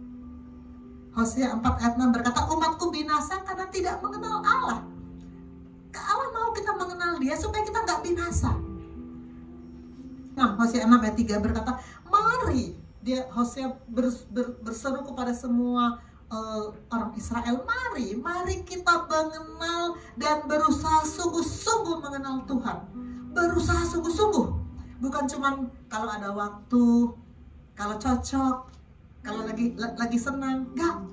Hosea 4 ayat 6 berkata, umatku binasa karena tidak mengenal Allah. Allah mau kita mengenal dia supaya kita nggak binasa. Nah, Hosea 6 ayat 3 berkata, mari. Hosea berseru kepada semua orang Israel, mari kita mengenal dan berusaha sungguh-sungguh mengenal Tuhan. Berusaha sungguh-sungguh, bukan cuman kalau ada waktu, kalau cocok, kalau lagi senang, enggak.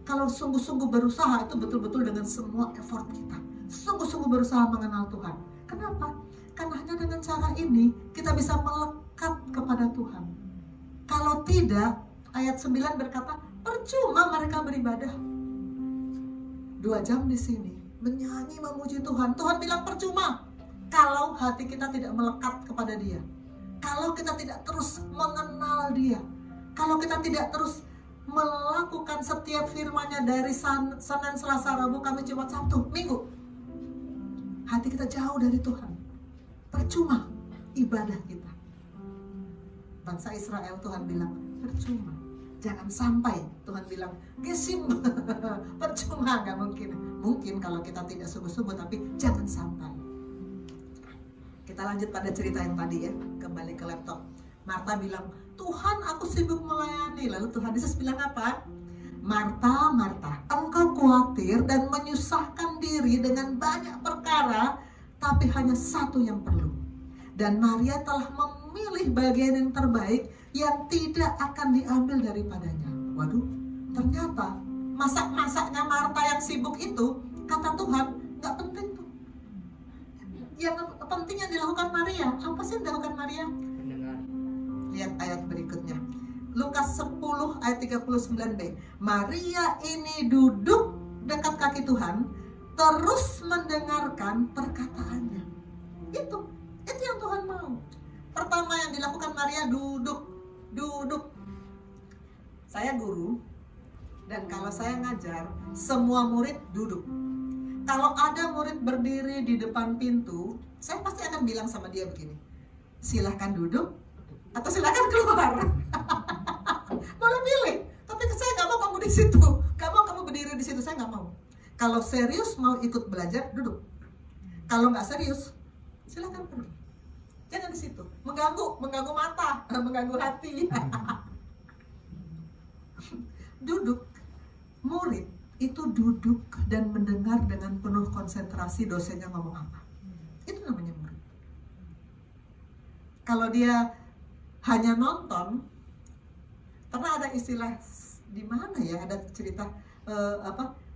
Kalau sungguh-sungguh berusaha, itu betul-betul dengan semua effort kita. Sungguh-sungguh berusaha mengenal Tuhan. Kenapa? Karena hanya dengan cara ini kita bisa melekat kepada Tuhan. Kalau tidak, ayat 9 berkata, percuma mereka beribadah. 2 jam di sini menyanyi memuji Tuhan. Tuhan bilang percuma kalau hati kita tidak melekat kepada Dia. Kalau kita tidak terus mengenal Dia. Kalau kita tidak terus melakukan setiap firman-Nya dari Senin, Selasa, Rabu, Kamis, Jumat, Sabtu, Minggu. Hati kita jauh dari Tuhan. Percuma ibadah kita. bangsa Israel, Tuhan bilang percuma. Jangan sampai, Tuhan bilang Gesim, percuma, nggak mungkin. Mungkin kalau kita tidak sungguh-sungguh, tapi jangan sampai. Kita lanjut pada cerita yang tadi ya, kembali ke laptop. Marta bilang, Tuhan aku sibuk melayani. Lalu Tuhan Yesus bilang apa? Marta, Marta, engkau khawatir dan menyusahkan diri dengan banyak perkara, tapi hanya satu yang perlu. Dan Maria telah memilih bagian yang terbaik yang tidak akan diambil daripadanya. Waduh, ternyata masak-masaknya Marta yang sibuk itu, kata Tuhan, gak penting tuh. Yang penting yang dilakukan Maria. Apa sih yang dilakukan Maria?
Mendengar.
Lihat ayat berikutnya. Lukas 10 ayat 39b. Maria ini duduk dekat kaki Tuhan, terus mendengarkan perkataannya. Itu yang Tuhan mau. Pertama yang dilakukan Maria, duduk. Saya guru, dan kalau saya ngajar, semua murid duduk. Kalau ada murid berdiri di depan pintu, saya pasti akan bilang sama dia begini, silahkan duduk atau silahkan keluar. Boleh pilih, tapi saya nggak mau kamu di situ, nggak mau kamu berdiri di situ, saya nggak mau. Kalau serius mau ikut belajar, duduk. Kalau nggak serius, silahkan pergi. Jangan di situ, mengganggu mata, mengganggu hati. Duduk, murid itu duduk dan mendengar dengan penuh konsentrasi dosennya ngomong apa. Itu namanya murid. Kalau dia hanya nonton, pernah ada istilah di mana ya, ada cerita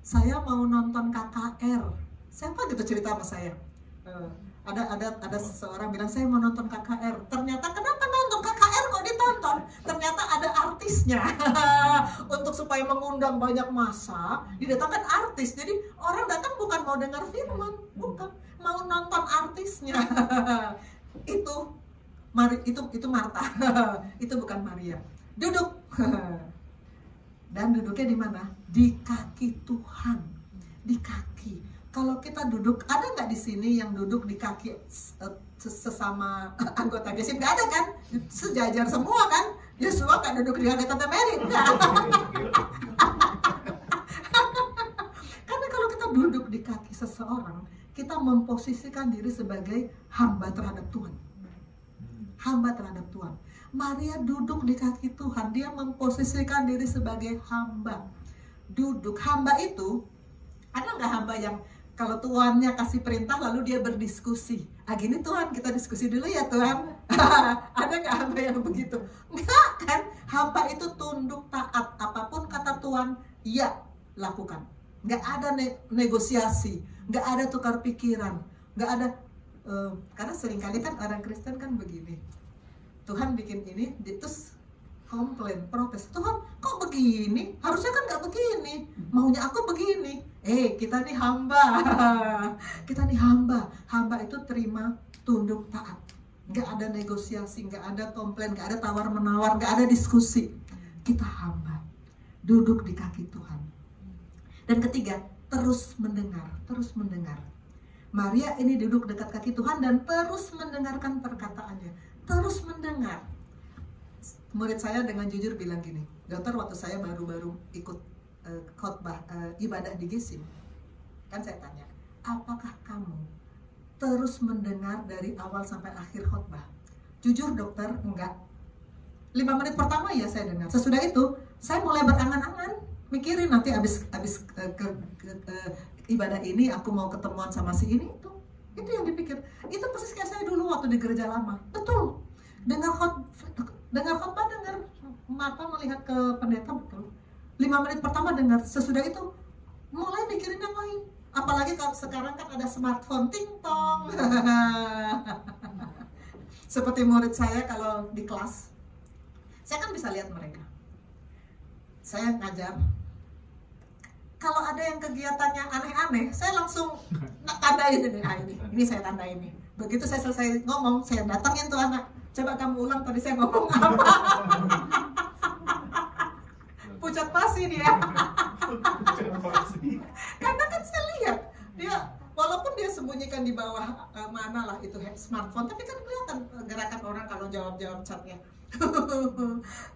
saya mau nonton KKR. Siapa gitu cerita sama saya? Ada seseorang bilang saya mau nonton KKR. Ternyata kenapa nonton KKR kok ditonton? Ternyata ada artisnya. Untuk supaya mengundang banyak massa, didatangkan artis. Jadi orang datang bukan mau dengar firman, bukan, mau nonton artisnya. Itu Marta. Itu bukan Maria. Duduk. Dan duduknya di mana? Di kaki Tuhan. Di kaki. Kalau kita duduk, ada nggak di sini yang duduk di kaki sesama anggota Gesim? Nggak ada kan? Sejajar semua kan? Yosua nggak duduk di kaki Tante Mary, enggak. Karena kalau kita duduk di kaki seseorang, kita memposisikan diri sebagai hamba terhadap Tuhan. Hamba terhadap Tuhan. Maria duduk di kaki Tuhan, dia memposisikan diri sebagai hamba. Duduk, hamba itu, ada nggak hamba yang kalau tuannya kasih perintah lalu dia berdiskusi, gini Tuhan, kita diskusi dulu ya Tuhan. Ada nggak hamba yang begitu? Enggak kan? Hamba itu tunduk taat, apapun kata Tuhan, ya lakukan. Nggak ada negosiasi, nggak ada tukar pikiran, nggak ada. Karena seringkali kan orang Kristen kan begini, Tuhan bikin ini, terus komplain, protes, Tuhan kok begini? Harusnya kan nggak begini, maunya aku begini. Kita nih hamba, kita nih hamba. Hamba itu terima, tunduk, taat. Nggak ada negosiasi, nggak ada komplain, nggak ada tawar menawar, nggak ada diskusi. Kita hamba, duduk di kaki Tuhan. Dan ketiga, terus mendengar, terus mendengar. Maria ini duduk dekat kaki Tuhan dan terus mendengarkan perkataannya, terus mendengar. Murid saya dengan jujur bilang gini, dokter, waktu saya baru-baru ikut khotbah ibadah di Gesim, kan saya tanya, apakah kamu terus mendengar dari awal sampai akhir khotbah? Jujur dokter, enggak. 5 menit pertama ya saya dengar. Sesudah itu saya mulai berangan-angan, mikirin nanti abis ibadah ini aku mau ketemuan sama si ini. Itu yang dipikir. Itu persis kayak saya dulu waktu di gereja lama. Betul. Dengar khotbah, dengar mata melihat ke pendeta, betul. 5 menit pertama dengar, sesudah itu mulai mikirin yang lain. Apalagi kalau sekarang kan ada smartphone, ting-tong. Seperti murid saya kalau di kelas, saya kan bisa lihat mereka. Saya ngajar, kalau ada yang kegiatannya aneh-aneh, saya langsung tandain ini saya tandain nih. Begitu saya selesai ngomong, saya datangin tuh anak, coba kamu ulang tadi saya ngomong apa. Pucat pasi dia. Karena kan saya lihat dia, walaupun dia sembunyikan di bawah mana lah itu smartphone, tapi kan kelihatan gerakan orang kalau jawab jawab chatnya.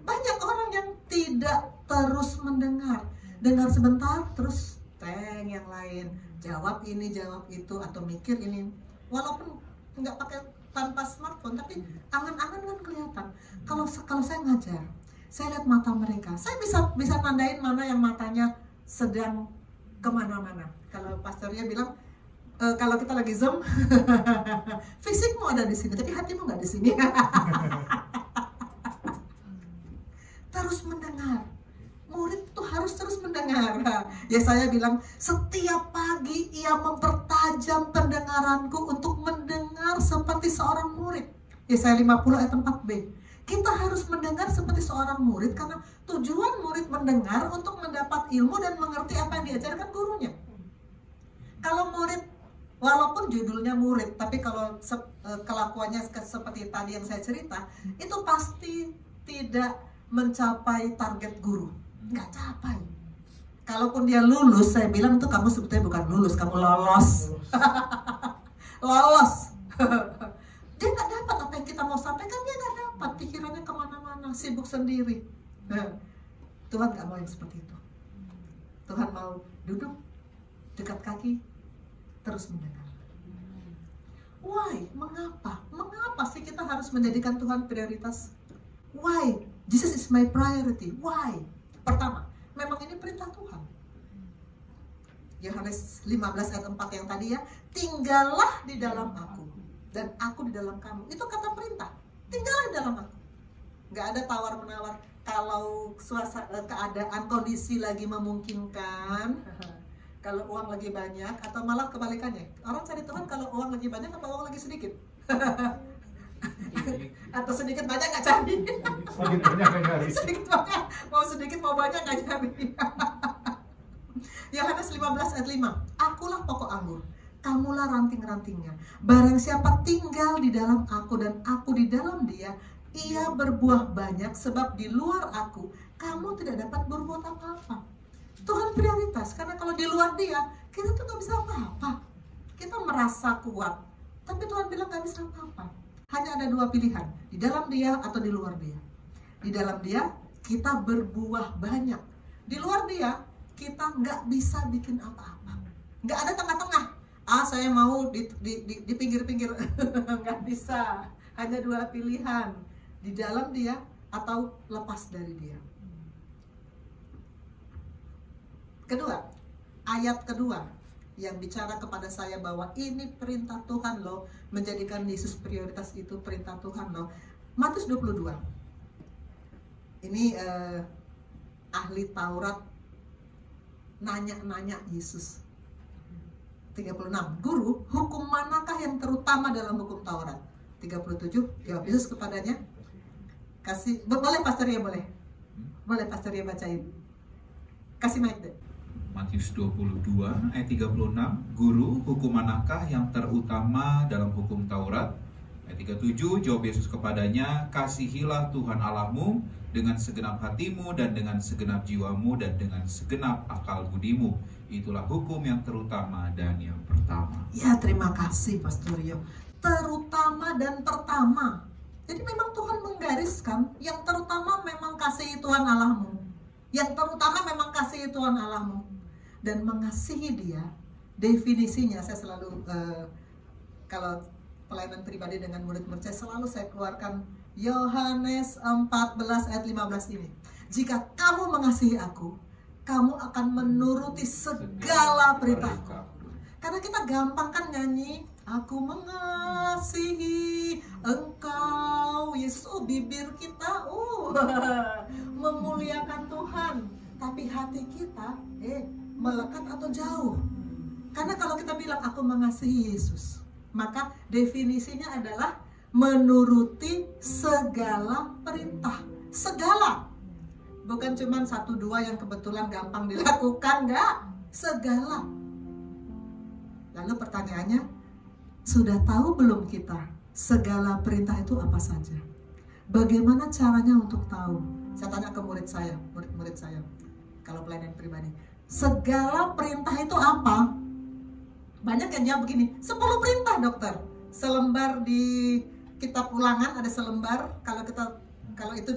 Banyak orang yang tidak terus mendengar. Dengar sebentar, terus teng yang lain. Jawab ini, jawab itu, atau mikir ini. Walaupun nggak pakai tanpa smartphone, tapi angan-angan kan kelihatan. Kalau saya ngajar, saya lihat mata mereka. Saya bisa nandain mana yang matanya sedang kemana-mana. Kalau pastornya bilang, kalau kita lagi Zoom, fisikmu ada di sini, tapi hatimu nggak di sini. Terus mendengar. Murid itu harus terus mendengar. Ya saya bilang, setiap pagi ia mempertajam pendengaranku untuk mendengar seperti seorang murid. Yesaya 50 ayat 4b. Kita harus mendengar seperti seorang murid karena tujuan murid mendengar untuk mendapat ilmu dan mengerti apa yang diajarkan gurunya. Kalau murid, walaupun judulnya murid, tapi kalau kelakuannya seperti tadi yang saya cerita, itu pasti tidak mencapai target guru. Nggak capai. Kalaupun dia lulus, saya bilang itu kamu sebetulnya bukan lulus, kamu lolos. Lolos. Dia nggak dapat apa yang kita mau sampaikan, dia nggak dapat. Pikirannya kemana-mana, sibuk sendiri. Tuhan nggak mau yang seperti itu. Tuhan mau duduk dekat kaki, terus mendengar. Why? Mengapa? Mengapa sih kita harus menjadikan Tuhan prioritas? Why? Jesus is my priority. Why? Pertama, memang ini perintah Tuhan. Yohanes 15 ayat 4 yang tadi ya, tinggallah di dalam aku dan aku di dalam kamu. Itu kata perintah. Tinggallah di dalam aku. Nggak ada tawar-menawar. Kalau keadaan kondisi lagi memungkinkan, kalau uang lagi banyak, atau malah kebalikannya. Orang cari Tuhan kalau uang lagi banyak atau uang lagi sedikit. Atau sedikit banyak nggak cari.
Sedikit banyak nggak cari.
Sedikit banyak, mau sedikit mau banyak nggak cari. Yohanes 15 ayat 5. Akulah pokok anggur, kamulah ranting-rantingnya. Barang siapa tinggal di dalam aku dan aku di dalam dia, ia berbuah banyak, sebab di luar aku kamu tidak dapat berbuat apa-apa. Tuhan prioritas, karena kalau di luar dia kita tuh nggak bisa apa-apa. Kita merasa kuat, tapi Tuhan bilang nggak bisa apa-apa. Hanya ada dua pilihan, di dalam dia atau di luar dia. Di dalam dia kita berbuah banyak. Di luar dia kita nggak bisa bikin apa-apa. Nggak ada tengah-tengah. Saya mau di pinggir-pinggir. Nggak bisa. Hanya dua pilihan, di dalam dia atau lepas dari dia. Kedua, ayat kedua yang bicara kepada saya bahwa ini perintah Tuhan loh, menjadikan Yesus prioritas itu perintah Tuhan loh. Matius 22. Ini ahli Taurat nanya-nanya Yesus. 36. Guru, hukum manakah yang terutama dalam hukum Taurat? 37. Jawab Yesus kepadanya. Boleh Pastor ya, boleh. Boleh Pastor ya bacain. Kasih mic deh.
Matius 22 ayat 36. Guru, hukum manakah yang terutama dalam hukum Taurat? Ayat 37, jawab Yesus kepadanya, kasihilah Tuhan Allahmu dengan segenap hatimu dan dengan segenap jiwamu dan dengan segenap akal budimu. Itulah hukum yang terutama dan yang pertama.
Ya, terima kasih Pastor Rio. Terutama dan pertama. Jadi memang Tuhan menggariskan yang terutama memang kasihi Tuhan Allahmu. Yang terutama memang kasihi Tuhan Allahmu. Dan mengasihi dia, definisinya saya selalu kalau pelayanan pribadi dengan murid-murid selalu saya keluarkan Yohanes 14 ayat 15 ini. Jika kamu mengasihi aku, kamu akan menuruti segala perintahku. Karena kita gampang kan nyanyi, aku mengasihi engkau Yesus. Bibir kita memuliakan Tuhan, tapi hati kita melekat atau jauh. Karena kalau kita bilang aku mengasihi Yesus, maka definisinya adalah menuruti segala perintah. Segala. Bukan cuma 1-2 yang kebetulan gampang dilakukan, enggak. Segala. Lalu pertanyaannya, sudah tahu belum kita segala perintah itu apa saja? Bagaimana caranya untuk tahu? Saya tanya ke murid-murid saya, kalau pelayanan pribadi, segala perintah itu apa? Banyak yang jawab begini, 10 perintah dokter. Selembar di kitab Ulangan ada selembar, kalau itu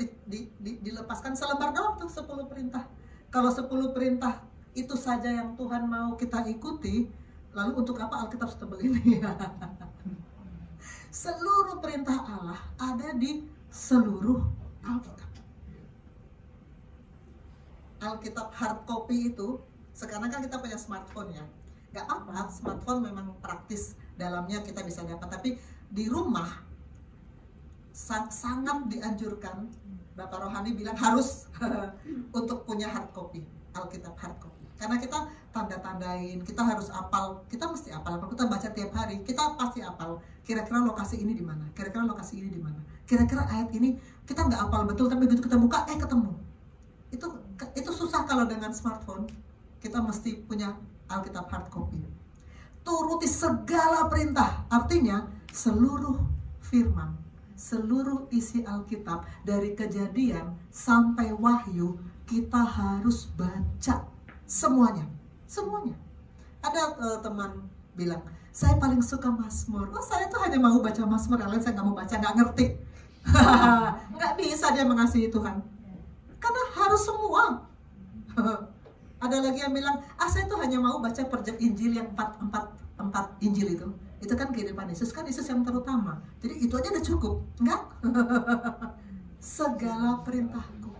dilepaskan selembar doang tuh 10 perintah. Kalau 10 perintah itu saja yang Tuhan mau kita ikuti, lalu untuk apa Alkitab setebal ini? Seluruh perintah Allah ada di seluruh Alkitab. Alkitab hard copy itu, sekarang kan kita punya smartphone ya. Gak apa, smartphone memang praktis, dalamnya kita bisa dapat. Tapi di rumah sangat dianjurkan, Bapak Rohani bilang harus untuk punya hard copy, Alkitab hard copy. Karena kita tanda-tandain, kita harus apal, kita mesti apal. Kalau kita baca tiap hari, kita pasti apal. Kira-kira lokasi ini di mana? Kira-kira lokasi ini di mana? Kira-kira ayat ini kita nggak apal betul, tapi begitu kita buka, ketemu. Itu susah kalau dengan smartphone. Kita mesti punya Alkitab hard copy. Turuti segala perintah, artinya seluruh firman, seluruh isi Alkitab dari Kejadian sampai Wahyu kita harus baca semuanya. Ada teman bilang, saya paling suka Mazmur. Oh, saya tuh hanya mau baca Mazmur, yang lain saya nggak mau baca, nggak ngerti. Nggak bisa dia mengasihi Tuhan, karena harus semua. Ada lagi yang bilang, saya tuh hanya mau baca Injil yang 4 Injil itu. Itu kan kehidupan Yesus, kan Yesus yang terutama. Jadi itu aja udah cukup, enggak? Segala perintahku.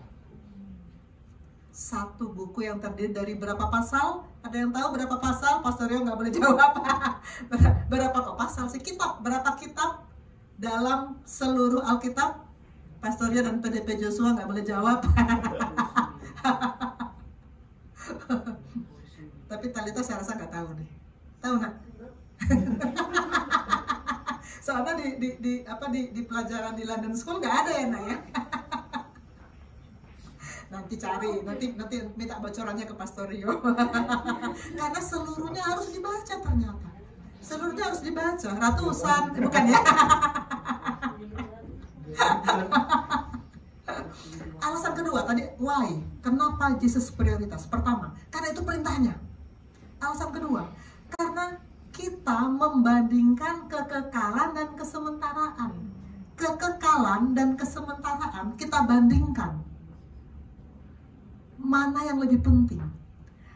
Satu buku yang terdiri dari berapa pasal? Ada yang tahu berapa pasal? Pastor Rio nggak boleh jawab. Berapa kok pasal sih? Kitab, berapa kitab dalam seluruh Alkitab? Pastor Rio dan PDP Joshua nggak boleh jawab. Tapi Talita saya rasa nggak tahu nih. Tahu nggak? Soalnya di pelajaran di London School nggak ada ya, Nak ya. Nanti cari, nanti minta bocorannya ke Pastor Rio. Karena seluruhnya harus dibaca ternyata. Seluruhnya harus dibaca, ratusan, bukan ya? Alasan kedua tadi, why? Kenapa Jesus prioritas? Pertama, karena itu perintahnya. Alasan kedua, karena kita membandingkan kekekalan dan kesementaraan. Kekekalan dan kesementaraan kita bandingkan. Mana yang lebih penting?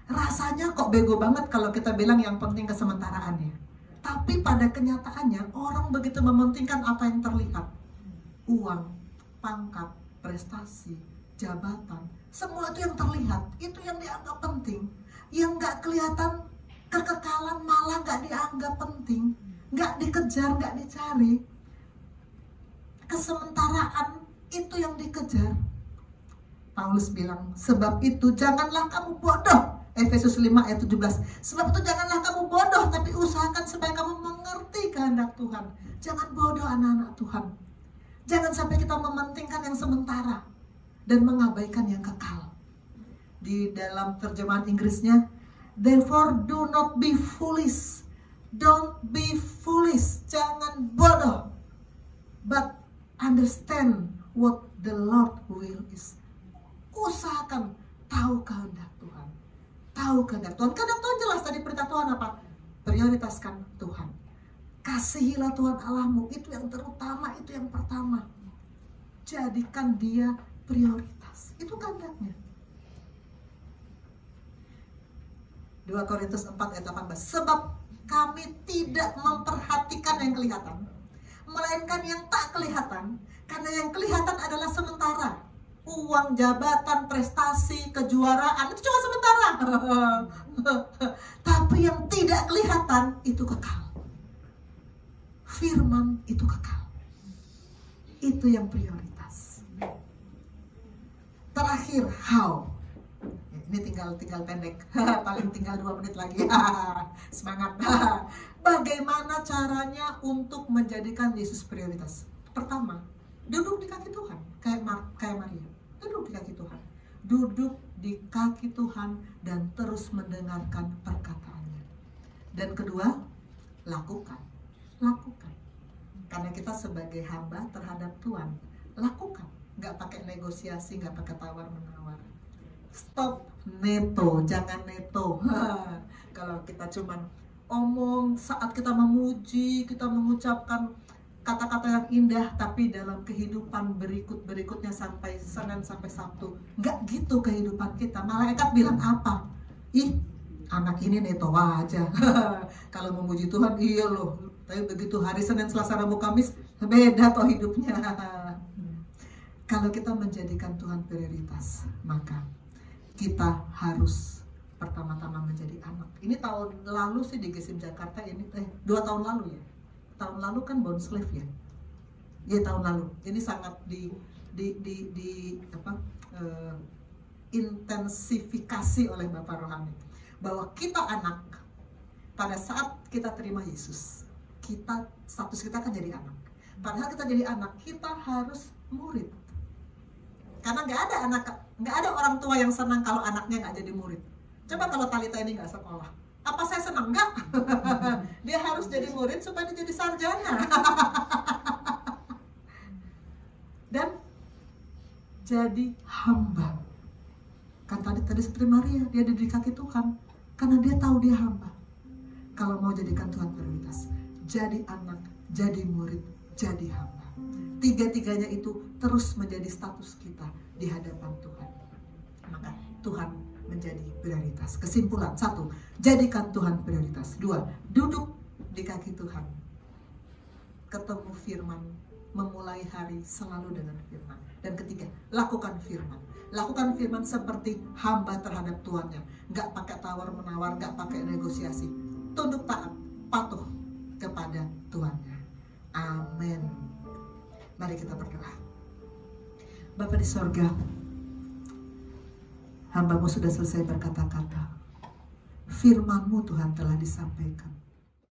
Rasanya kok bego banget kalau kita bilang yang penting kesementaraannya. Tapi pada kenyataannya orang begitu mementingkan apa yang terlihat. Uang, pangkat, prestasi, jabatan, semua itu yang terlihat, itu yang dianggap penting. Yang nggak kelihatan, kekekalan malah nggak dianggap penting, nggak dikejar, nggak dicari. Kesementaraan itu yang dikejar. Paulus bilang, sebab itu janganlah kamu bodoh. Efesus 5 ayat 17. Sebab itu janganlah kamu bodoh, tapi usahakan supaya kamu mengerti kehendak Tuhan. Jangan bodoh anak-anak Tuhan. Jangan sampai kita mementingkan yang sementara dan mengabaikan yang kekal. Di dalam terjemahan Inggrisnya, therefore do not be foolish. Don't be foolish. Jangan bodoh. But understand what the Lord will is. Usahakan tahu kehendak Tuhan. Tahu kehendak Tuhan. Kehendak Tuhan jelas, tadi perintah Tuhan apa? Prioritaskan Tuhan. Kasihilah Tuhan Allahmu, itu yang terutama, itu yang pertama. Jadikan dia prioritas. Itu kehendaknya. 2 Korintus 4 ayat 18. Sebab kami tidak memperhatikan yang kelihatan, melainkan yang tak kelihatan. Karena yang kelihatan adalah sementara. Uang, jabatan, prestasi, kejuaraan, itu cuma sementara. Tapi yang tidak kelihatan itu kekal. Firman itu kekal. Itu yang prioritas. Terakhir, how? Ini tinggal pendek. Paling tinggal 2 menit lagi. Semangat. Bagaimana caranya untuk menjadikan Yesus prioritas? Pertama, duduk di kaki Tuhan, kayak Maria. Duduk di kaki Tuhan. Duduk di kaki Tuhan dan terus mendengarkan perkataannya. Dan kedua, lakukan. Lakukan. Karena kita sebagai hamba terhadap Tuhan, lakukan. Nggak pakai negosiasi, nggak pakai tawar-menawar. Stop neto, jangan neto. Kalau kita cuman omong saat kita memuji, kita mengucapkan kata-kata yang indah, tapi dalam kehidupan berikutnya sampai Senin sampai Sabtu nggak gitu kehidupan kita. Malaikat bilang apa? Ih, anak ini neto aja. Kalau memuji Tuhan iya loh, tapi begitu hari Senin, Selasa, Rabu, Kamis beda toh hidupnya. Kalau kita menjadikan Tuhan prioritas, maka kita harus pertama-tama menjadi anak. Ini tahun lalu sih di GSIM Jakarta ini 2 tahun lalu ya. Tahun lalu kan Born Slave ya. Ya tahun lalu. Ini sangat intensifikasi oleh Bapak Rohani bahwa kita anak. Pada saat kita terima Yesus, status kita kan jadi anak. Padahal kita jadi anak, kita harus murid. Karena nggak ada orang tua yang senang kalau anaknya nggak jadi murid. Coba kalau Talita ini nggak sekolah, apa saya senang? Enggak. Dia harus jadi murid supaya dia jadi sarjana. Dan jadi hamba. Kan tadi seperti Maria, dia di kaki Tuhan karena dia tahu dia hamba. Kalau mau jadikan Tuhan prioritas, jadi anak, jadi murid, jadi hamba. Tiga-tiganya itu terus menjadi status kita di hadapan Tuhan. Maka Tuhan menjadi prioritas. Kesimpulan, 1, jadikan Tuhan prioritas. 2, duduk di kaki Tuhan. Ketemu firman, memulai hari selalu dengan firman. Dan ketiga, lakukan firman. Lakukan firman seperti hamba terhadap tuannya. Gak pakai tawar-menawar, gak pakai negosiasi. Tunduk taat, patuh kepada tuannya. Amin. Mari kita berdoa. Bapa di sorga, hamba-Mu sudah selesai berkata-kata. Firman-Mu Tuhan telah disampaikan.